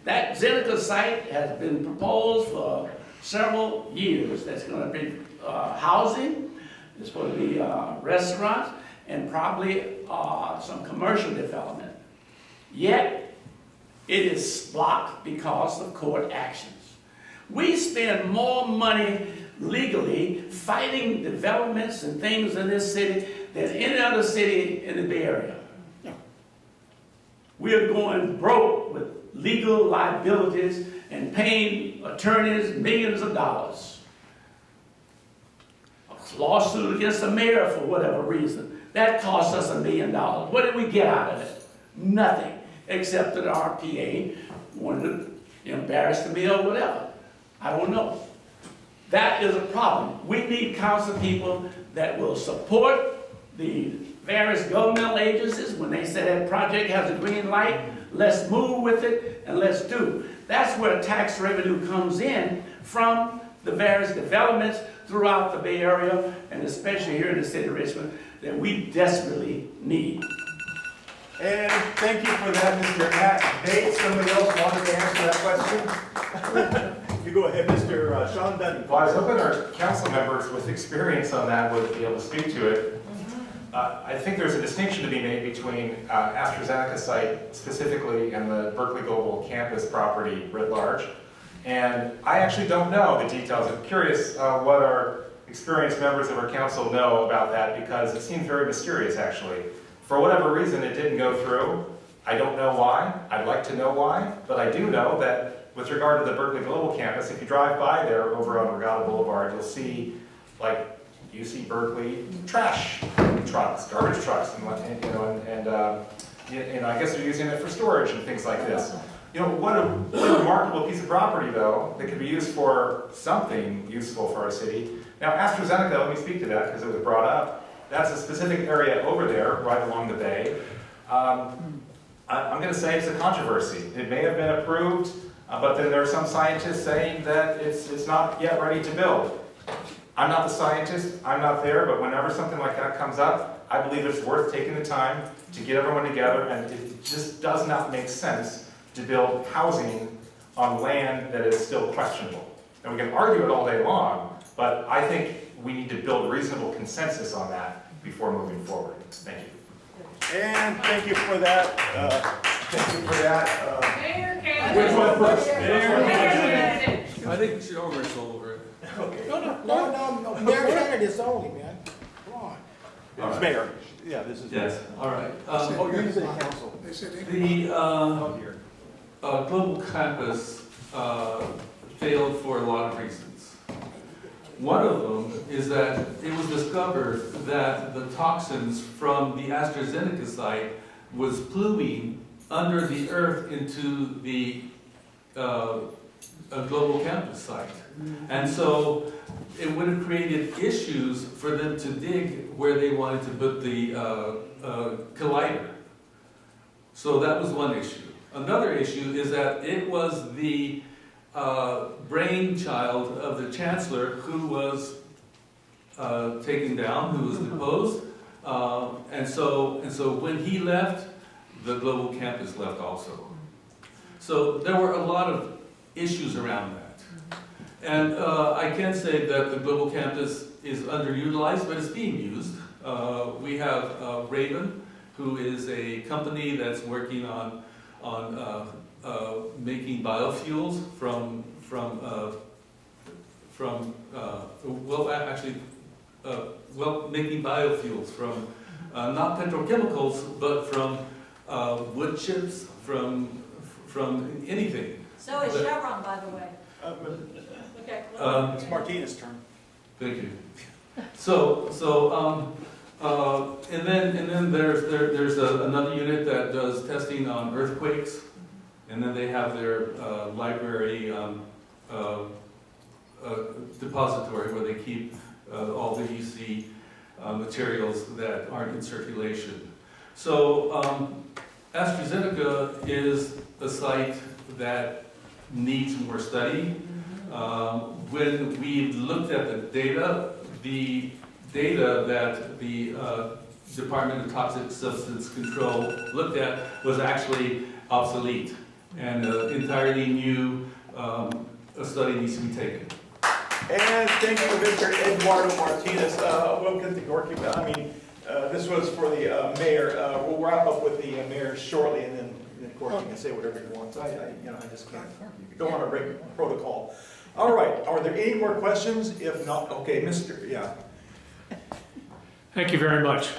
S4: That Zeneca site has been proposed for several years. That's going to be housing, it's going to be restaurants, and probably some commercial development. Yet, it is blocked because of court actions. We spend more money legally fighting developments and things in this city than any other city in the Bay Area. We are going broke with legal liabilities and paying attorneys millions of dollars. A lawsuit against the mayor for whatever reason. That cost us $1 million. What did we get out of it? Nothing, except that our PA wanted to embarrass the mayor or whatever. I don't know. That is a problem. We need council people that will support the various governmental agencies when they say that project has a green light. Let's move with it and let's do. That's where tax revenue comes in from the various developments throughout the Bay Area and especially here in the city of Richmond that we desperately need.
S1: And thank you for that, Mr. Nat Bates. Somebody else wanted to answer that question? You go ahead, Mr. Shawn Dunning.
S5: Well, I was hoping our council members with experience on that would be able to speak to it. I think there's a distinction to be made between AstraZeneca site specifically and the Berkeley Global Campus property writ large. And I actually don't know the details. I'm curious what our experienced members of our council know about that because it seems very mysterious actually. For whatever reason, it didn't go through. I don't know why. I'd like to know why, but I do know that with regard to the Berkeley Global Campus, if you drive by there over on Regatta Boulevard, you'll see like UC Berkeley trash trucks, garbage trucks, and I guess they're using it for storage and things like this. You know, what a remarkable piece of property, though, that could be used for something useful for our city. Now, AstraZeneca, let me speak to that because it was brought up. That's a specific area over there, right along the bay. I'm going to say it's a controversy. It may have been approved, but then there are some scientists saying that it's not yet ready to build. I'm not the scientist, I'm not there, but whenever something like that comes up, I believe it's worth taking the time to get everyone together, and it just does not make sense to build housing on land that is still questionable. And we can argue it all day long, but I think we need to build reasonable consensus on that before moving forward. Thank you.
S1: And thank you for that. Thank you for that.
S11: Mayor
S1: Which one first?
S3: I think we should over it.
S1: Okay.
S2: No, Mayor candidates only, man. Come on.
S1: It's Mayor. Yeah, this is.
S3: Yes, all right.
S1: Oh, you're the city council.
S3: The Global Campus failed for a lot of reasons. One of them is that it was discovered that the toxins from the AstraZeneca site was pluing under the earth into the Global Campus site. And so it would have created issues for them to dig where they wanted to put the collider. So that was one issue. Another issue is that it was the brainchild of the chancellor who was taken down, who was deposed. And so when he left, the Global Campus left also. So there were a lot of issues around that. And I can say that the Global Campus is underutilized, but it's being used. We have Raven, who is a company that's working on making biofuels from making biofuels from not petrochemicals, but from wood chips, from anything.
S7: So is Chevron, by the way. Okay.
S1: It's Martinez's turn.
S3: Thank you. And then there's another unit that does testing on earthquakes, and then they have their library depository where they keep all the UC materials that aren't in circulation. So AstraZeneca is a site that needs more study. When we looked at the data that the Department of Toxic Substance Control looked at was actually obsolete, and an entirely new study needs to be taken.
S1: And thank you, Mr. Eduardo Martinez. We'll get to Gorky. This was for the mayor. We'll wrap up with the mayor shortly, and then Gorky can say whatever he wants. I just can't. Don't want to break protocol. All right. Are there any more questions? If not, okay, yeah.
S10: Thank you very much.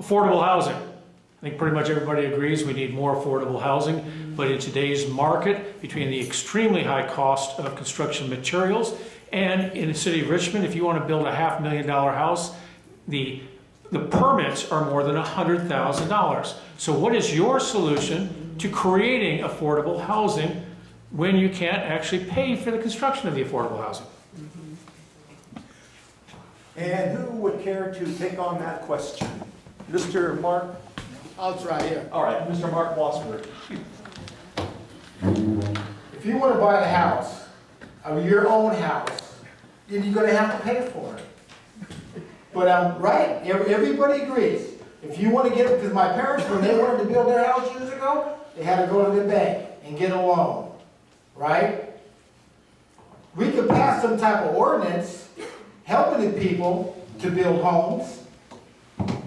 S10: Affordable housing. I think pretty much everybody agrees we need more affordable housing, but in today's market, between the extremely high cost of construction materials and in the city of Richmond, if you want to build a $500,000 house, the the permits are more than $100,000. So what is your solution to creating affordable housing when you can't actually pay for the construction of the affordable housing?
S1: And who would care to take on that question? Mr. Mark?
S2: I'll try here.
S1: All right, Mr. Mark Wassberg.
S2: If you want to buy a house, your own house, then you're gonna have to pay for it. But, right, everybody agrees. If you want to get it, because my parents, when they wanted to build their house years ago, they had to go to the bank and get a loan, right? We could pass some type of ordinance helping the people to build homes.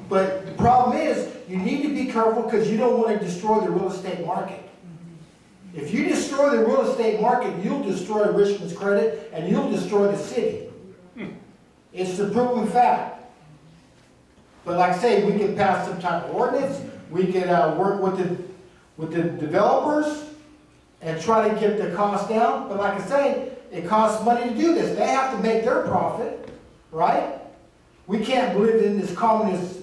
S2: But the problem is, you need to be careful because you don't want to destroy the real estate market. If you destroy the real estate market, you'll destroy Richmond's credit and you'll destroy the city. It's the proven fact. But like I say, we can pass some type of ordinance, we can work with the developers and try to get the cost down. But like I say, it costs money to do this. They have to make their profit, right? We can't live in this communist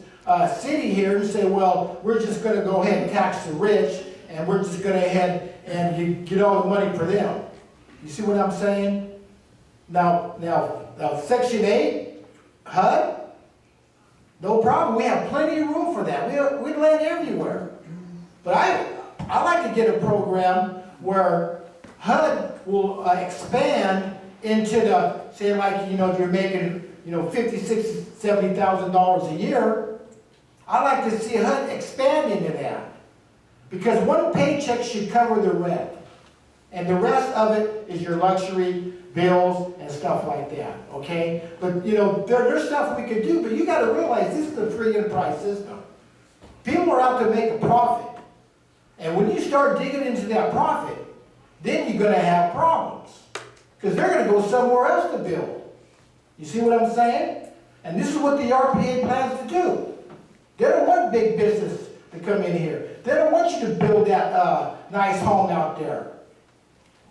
S2: city here and say, well, we're just going to go ahead and tax the rich and we're just going to ahead and get all the money for them. You see what I'm saying? Now Section 8, HUD, no problem. We have plenty of room for that. We land everywhere. But I like to get a program where HUD will expand into the, say like, you're making, $50,000, $60,000, $70,000 a year. I like to see HUD expand into that. Because one paycheck should cover the rent. And the rest of it is your luxury bills and stuff like that, okay? But, there's stuff we could do, but you got to realize this is a free enterprise system. People are out to make a profit. And when you start digging into that profit, then you're going to have problems. Because they're going to go somewhere else to build. You see what I'm saying? And this is what the RPA plans to do. They don't want big business to come in here. They don't want you to build that nice home out there.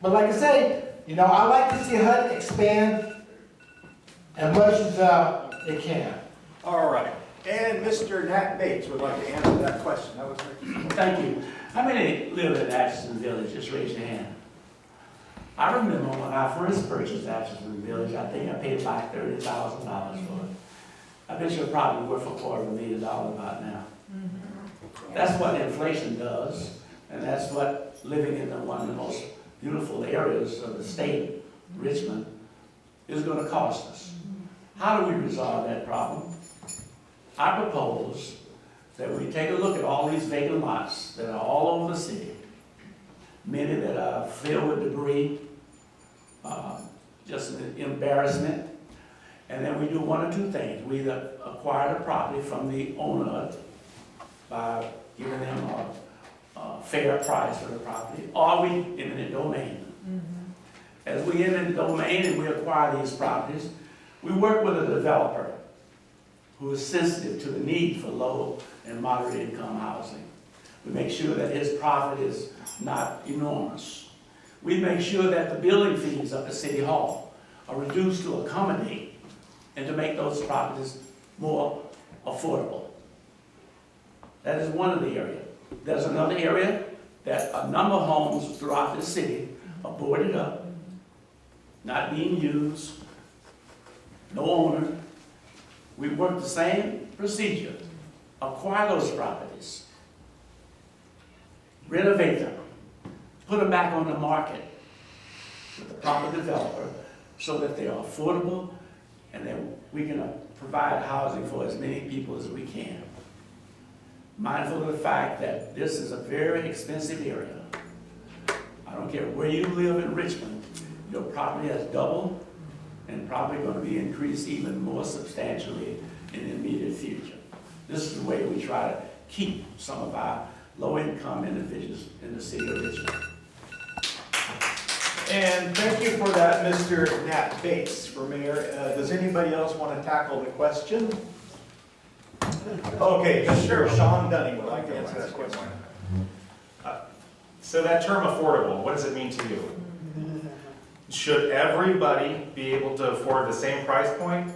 S2: But like I say, I like to see HUD expand as much as it can.
S1: All right. And Mr. Nat Bates would like to answer that question. That was
S4: Thank you. How many live in Atchison Village? Just raise your hand. I remember when I first purchased Atchison Village, I think I paid like $30,000 for it. I bet you're probably worth $250,000 about now. That's what inflation does, and that's what living in one of the most beautiful areas of the state, Richmond, is going to cost us. How do we resolve that problem? I propose that we take a look at all these vacant lots that are all over the city, many that are filled with debris, just an embarrassment, and then we do one or two things. We either acquire the property from the owner by giving them a fair price for the property, or we eminent domain. As we eminent domain and we acquire these properties, we work with a developer who is sensitive to the need for low and moderate income housing. We make sure that his profit is not enormous. We make sure that the building fees up at City Hall are reduced to accommodate and to make those properties more affordable. That is one of the areas. There's another area that a number of homes throughout the city are boarded up, not being used, no owner. We work the same procedure. Acquire those properties, renovate them, put them back on the market with the proper developer so that they are affordable and that we can provide housing for as many people as we can. Mindful of the fact that this is a very expensive area. I don't care where you live in Richmond, your property has doubled and probably going to be increased even more substantially in the immediate future. This is the way we try to keep some of our low-income individuals in the city of Richmond.
S1: And thank you for that, Mr. Nat Bates for mayor. Does anybody else want to tackle the question? Okay, Mr. Shawn Dunning would like to answer that question.
S5: So that term affordable, what does it mean to you? Should everybody be able to afford the same price point?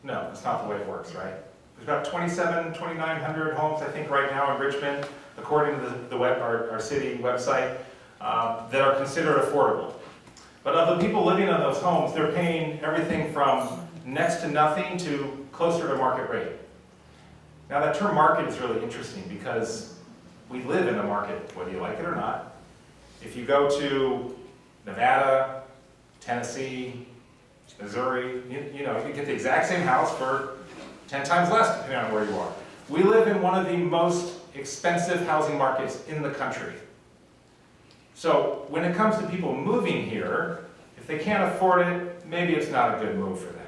S5: No, that's not the way it works, right? There's about 2,900 homes, I think, right now in Richmond, according to our city website, that are considered affordable. But of the people living in those homes, they're paying everything from next to nothing to closer to market rate. Now that term market is really interesting because we live in a market, whether you like it or not. If you go to Nevada, Tennessee, Missouri, you know, you get the exact same house for 10 times less depending on where you are. We live in one of the most expensive housing markets in the country. So when it comes to people moving here, if they can't afford it, maybe it's not a good move for them.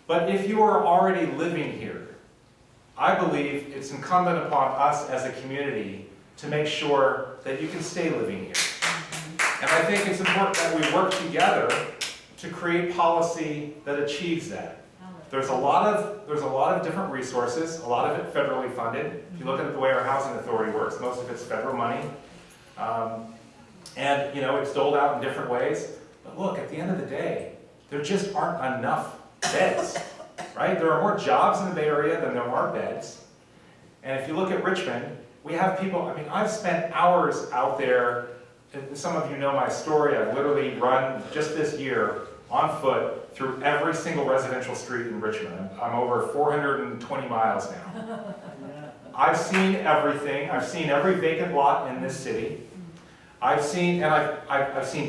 S5: But if you are already living here, I believe it's incumbent upon us as a community to make sure that you can stay living here. And I think it's important that we work together to create policy that achieves that. There's a lot of different resources, a lot of it federally funded. If you look at the way our housing authority works, most of it's federal money. And you know, it's doled out in different ways. But look, at the end of the day, there just aren't enough beds, right? There are more jobs in the Bay Area than there are beds. And if you look at Richmond, we have people, I mean, I've spent hours out there, and some of you know my story. I've literally run, just this year, on foot through every single residential street in Richmond. I'm over 420 miles now. I've seen everything. I've seen every vacant lot in this city. I've seen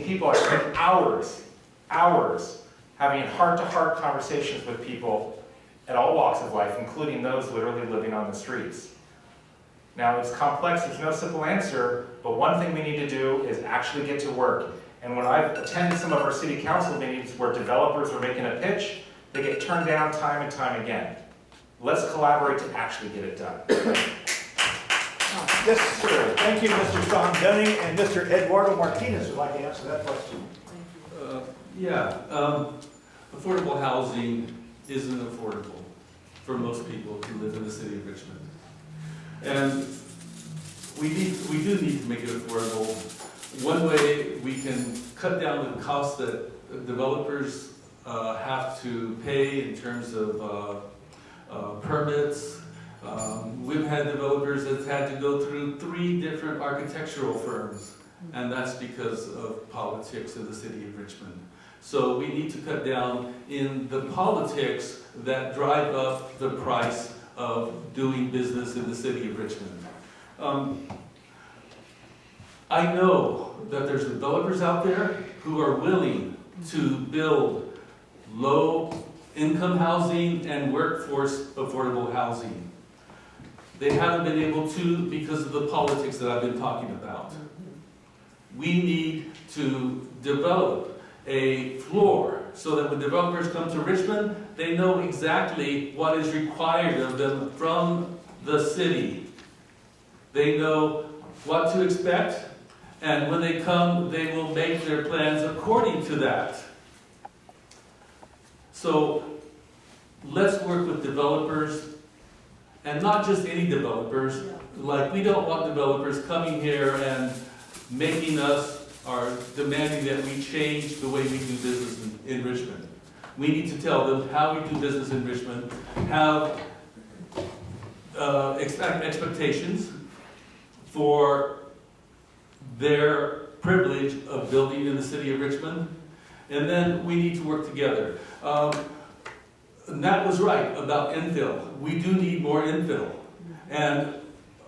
S5: people, I've spent hours having heart-to-heart conversations with people at all walks of life, including those literally living on the streets. Now, it's complex, there's no simple answer, but one thing we need to do is actually get to work. And when I've attended some of our city council meetings where developers are making a pitch, they get turned down time and time again. Let's collaborate to actually get it done.
S1: Yes, sir. Thank you, Mr. Shawn Dunning, and Mr. Eduardo Martinez would like to answer that question.
S3: Affordable housing isn't affordable for most people who live in the city of Richmond. And we do need to make it affordable. One way we can cut down the costs that developers have to pay in terms of permits. We've had developers that had to go through 3 different architectural firms, and that's because of politics in the city of Richmond. So we need to cut down in the politics that drive up the price of doing business in the city of Richmond. I know that there's developers out there who are willing to build low-income housing and workforce affordable housing. They haven't been able to because of the politics that I've been talking about. We need to develop a floor so that when developers come to Richmond, they know exactly what is required of them from the city. They know what to expect, and when they come, they will make their plans according to that. So let's work with developers, and not just any developers. Like, we don't want developers coming here and making us or demanding that we change the way we do business in Richmond. We need to tell them how we do business in Richmond, have expectations for their privilege of building in the city of Richmond, and then we need to work together. Nat was right about infill. We do need more infill, and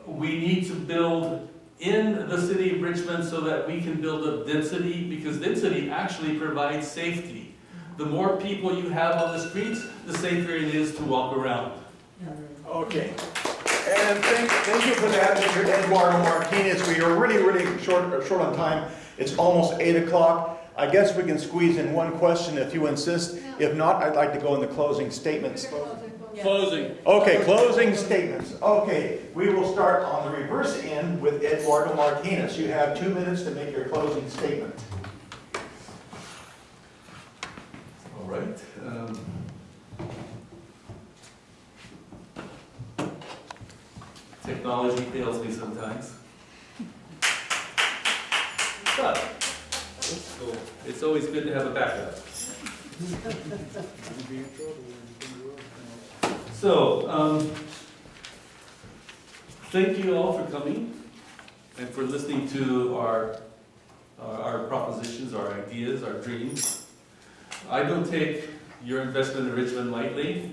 S3: we need to build in the city of Richmond so that we can build up density, because density actually provides safety. The more people you have on the streets, the safer it is to walk around.
S1: Okay. And thank you for that, Mr. Eduardo Martinez. We are really short on time. It's almost 8 o'clock. I guess we can squeeze in one question if you insist. If not, I'd like to go in the closing statements.
S6: Closing.
S1: Okay, closing statements. Okay, we will start on the reverse end with Eduardo Martinez. You have 2 minutes to make your closing statement.
S3: All right. Technology fails me sometimes. But it's always good to have a backup. So, thank you all for coming and for listening to our propositions, our ideas, our dreams. I don't take your investment in Richmond lightly,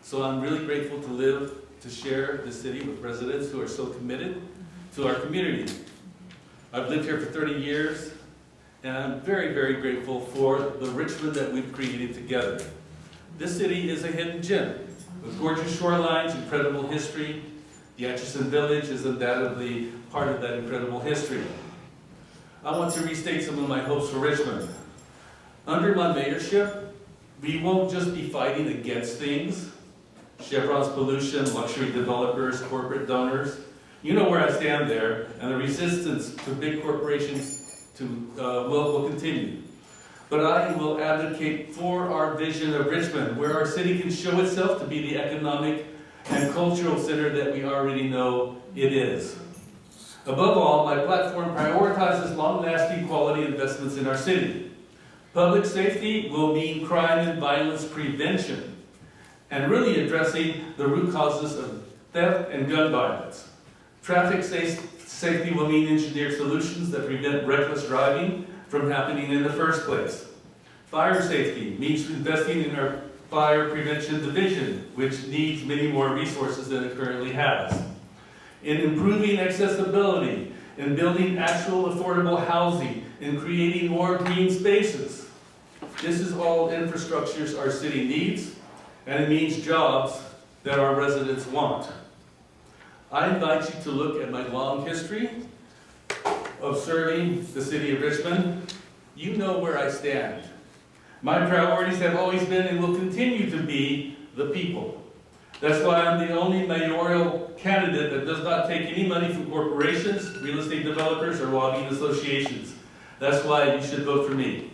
S3: so I'm really grateful to share the city with residents who are so committed to our community. I've lived here for 30 years, and I'm very, very grateful for the Richmond that we've created together. This city is a hidden gem with gorgeous shorelines, incredible history. The Atchison Village is undoubtedly part of that incredible history. I want to restate some of my hopes for Richmond. Under my mayorship, we won't just be fighting against things, Chevron's pollution, luxury developers, corporate donors. You know where I stand there, and the resistance to big corporations will continue. But I will advocate for our vision of Richmond, where our city can show itself to be the economic and cultural center that we already know it is. Above all, my platform prioritizes long-lasting quality investments in our city. Public safety will mean crime and violence prevention, and really addressing the root causes of theft and gun violence. Traffic safety will mean engineered solutions that prevent reckless driving from happening in the first place. Fire safety means investing in our fire prevention division, which needs many more resources than it currently has. In improving accessibility, in building actual affordable housing, in creating more green spaces. This is all infrastructures our city needs, and it means jobs that our residents want. I invite you to look at my long history of serving the city of Richmond. You know where I stand. My priorities have always been and will continue to be the people. That's why I'm the only mayoral candidate that does not take any money from corporations, real estate developers, or lobbying associations. That's why you should vote for me.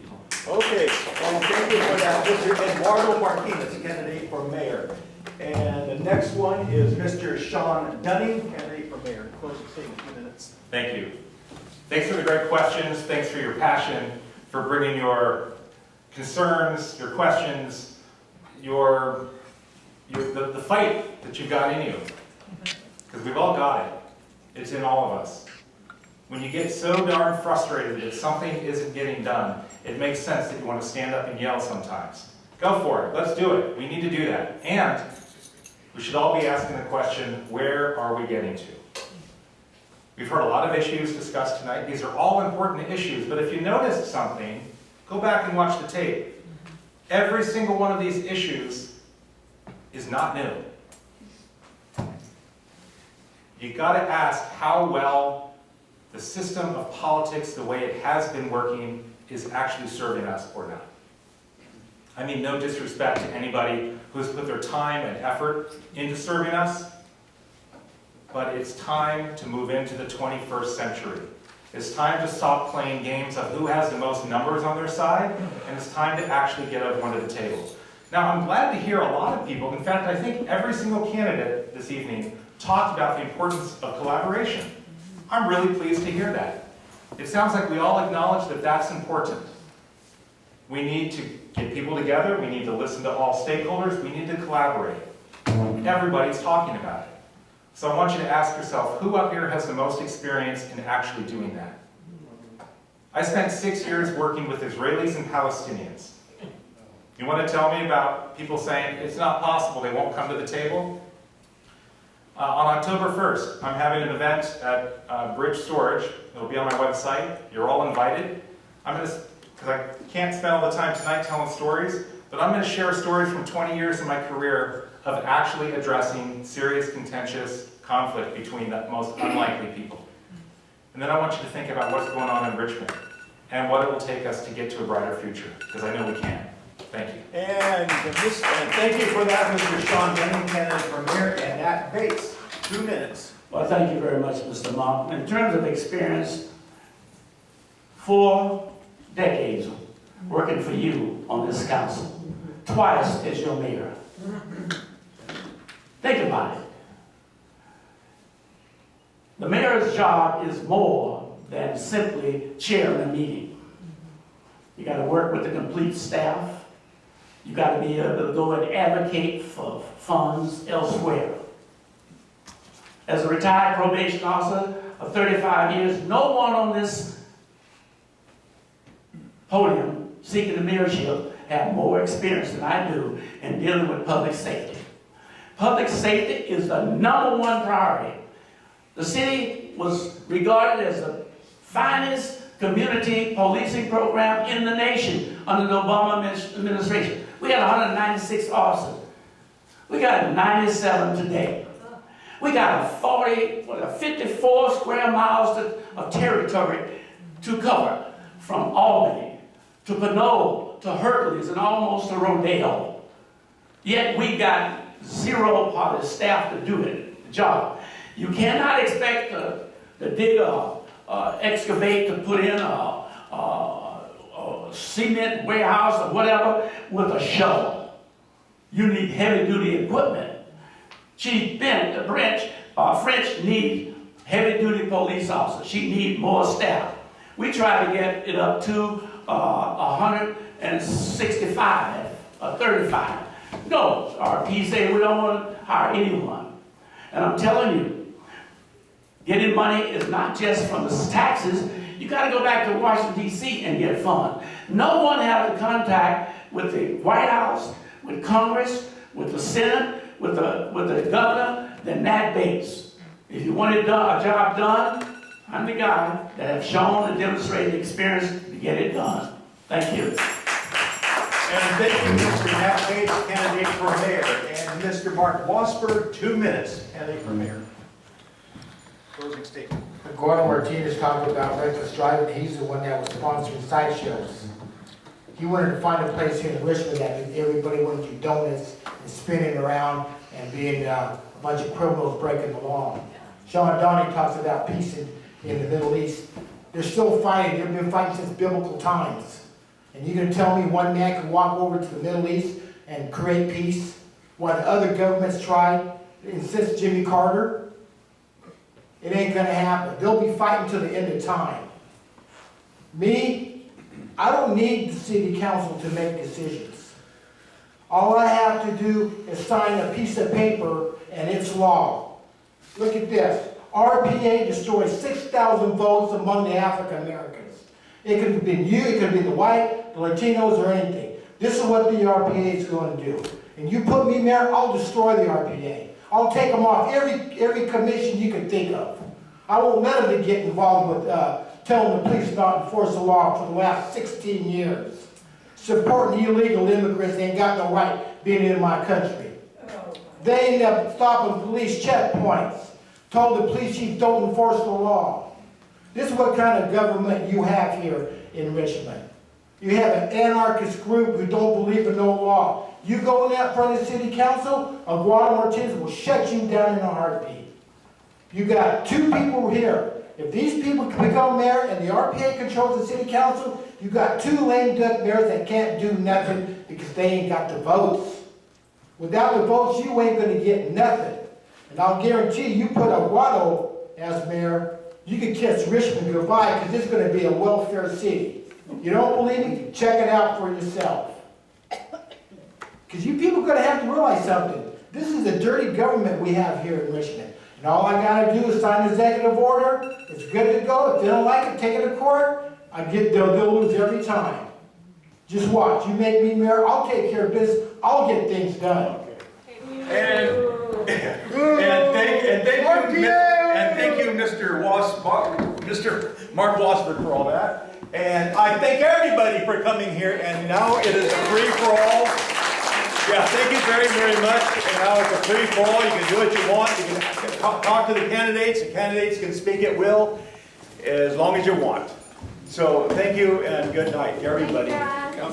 S1: Okay, well, thank you for that, Mr. Eduardo Martine, candidate for mayor. And the next one is Mr. Shawn Dunning, candidate for mayor. Closing statement, 2 minutes.
S5: Thank you. Thanks for the great questions. Thanks for your passion, for bringing your concerns, your questions, the fight that you've got in you. Because we've all got it. It's in all of us. When you get so darn frustrated that something isn't getting done, it makes sense that you want to stand up and yell sometimes. Go for it. Let's do it. We need to do that. And we should all be asking the question, where are we getting to? We've heard a lot of issues discussed tonight. These are all important issues, but if you noticed something, go back and watch the tape. Every single one of these issues is not new. You got to ask how well the system of politics, the way it has been working, is actually serving us or not. I mean, no disrespect to anybody who has put their time and effort into serving us, but it's time to move into the 21st century. It's time to stop playing games of who has the most numbers on their side, and it's time to actually get everyone to the table. Now, I'm glad to hear a lot of people, in fact, I think every single candidate this evening talked about the importance of collaboration. I'm really pleased to hear that. It sounds like we all acknowledge that that's important. We need to get people together, we need to listen to all stakeholders, we need to collaborate. Everybody's talking about it. So I want you to ask yourself, who up here has the most experience in actually doing that? I spent 6 years working with Israelis and Palestinians. You want to tell me about people saying, it's not possible, they won't come to the table? On October 1st, I'm having an event at Bridge Storage. It'll be on my website. You're all invited. Because I can't spend all the time tonight telling stories, but I'm going to share stories from 20 years in my career of actually addressing serious, contentious conflict between the most unlikely people. And then I want you to think about what's going on in Richmond and what it will take us to get to a brighter future, because I know we can. Thank you.
S1: And thank you for that, Mr. Shawn Dunning, candidate for mayor, and Nat Bates, 2 minutes.
S4: Well, thank you very much, Mr. Monk. In terms of experience, 4 decades working for you on this council, twice as your mayor. Think about it. The mayor's job is more than simply chairing a meeting. You got to work with the complete staff. You gotta be able to go and advocate for funds elsewhere. As a retired probation officer of 35 years, no one on this podium seeking the mayorship have more experience than I do in dealing with public safety. Public safety is the #1 priority. The city was regarded as the finest community policing program in the nation under the Obama administration. We had 196 officers. We got 97 today. We got 54 square miles of territory to cover, from Albany to Pinole to Hercules and almost to Rodeo. Yet we got zero part of staff to do it, the job. You cannot expect to dig excavate to put in a cement warehouse or whatever with a shovel. You need heavy-duty equipment. Chief French need heavy-duty police officers. She need more staff. We try to get it up to 165 or 35. No, RP say we don't want to hire anyone. And I'm telling you, getting money is not just from the taxes. You got to go back to Washington, D.C. and get funds. No one has a contact with the White House, with Congress, with the Senate, with the governor than Nat Bates. If you want a job done, I'm the guy that have shown and demonstrated experience to get it done. Thank you.
S1: And thank you, Mr. Nat Bates, candidate for mayor, and Mr. Mark Wassberg, 2 minutes, candidate for mayor. Closing statement.
S2: Eduardo Martine is talking about reckless driving. He's the one that was sponsoring sideshows. He wanted to find a place here in Richmond that everybody wanted to do donuts and spinning around and being a bunch of criminals breaking the law. Shawn Dunning talks about peace in the Middle East. They're still fighting. They've been fighting since biblical times. And you're going to tell me one man can walk over to the Middle East and create peace while the other governments tried since Jimmy Carter? It ain't going to happen. They'll be fighting to the end of time. Me, I don't need the city council to make decisions. All I have to do is sign a piece of paper and it's law. Look at this. RPA destroys 6,000 votes among the African Americans. It could have been you, it could have been the white, the Latinos, or anything. This is what the RPA is going to do. And you put me there, I'll destroy the RPA. I'll take them off every commission you can think of. I won't let them get involved with telling the police not to enforce the law for the last 16 years. Supporting illegal immigrants, they ain't got no right being in my country. They end up stopping police checkpoints. Told the police chief don't enforce the law. This is what kind of government you have here in Richmond. You have an anarchist group who don't believe in no law. You go in that front of the city council, Eduardo Martine will shut you down in a heartbeat. You got 2 people here. If these people can become mayor and the RPA controls the city council, you got 2 lame duck mayors that can't do nothing because they ain't got the votes. Without the votes, you ain't going to get nothing. And I'll guarantee you put Eduardo as mayor, you can kiss Richmond goodbye because it's going to be a welfare city. You don't believe me? Check it out for yourself. Because you people are going to have to realize something. This is a dirty government we have here in Richmond. And all I got to do is sign an executive order. It's good to go. If they don't like it, take it to court. They'll lose every time. Just watch. You make me mayor, I'll take care of business. I'll get things done.
S1: And thank you, Mr. Mark Wassberg, for all that. And I thank everybody for coming here. And now it is a free-for-all. Yeah, thank you very, very much. And now it's a free-for-all. You can do what you want. You can talk to the candidates. The candidates can speak at will as long as you want. So thank you and good night, everybody.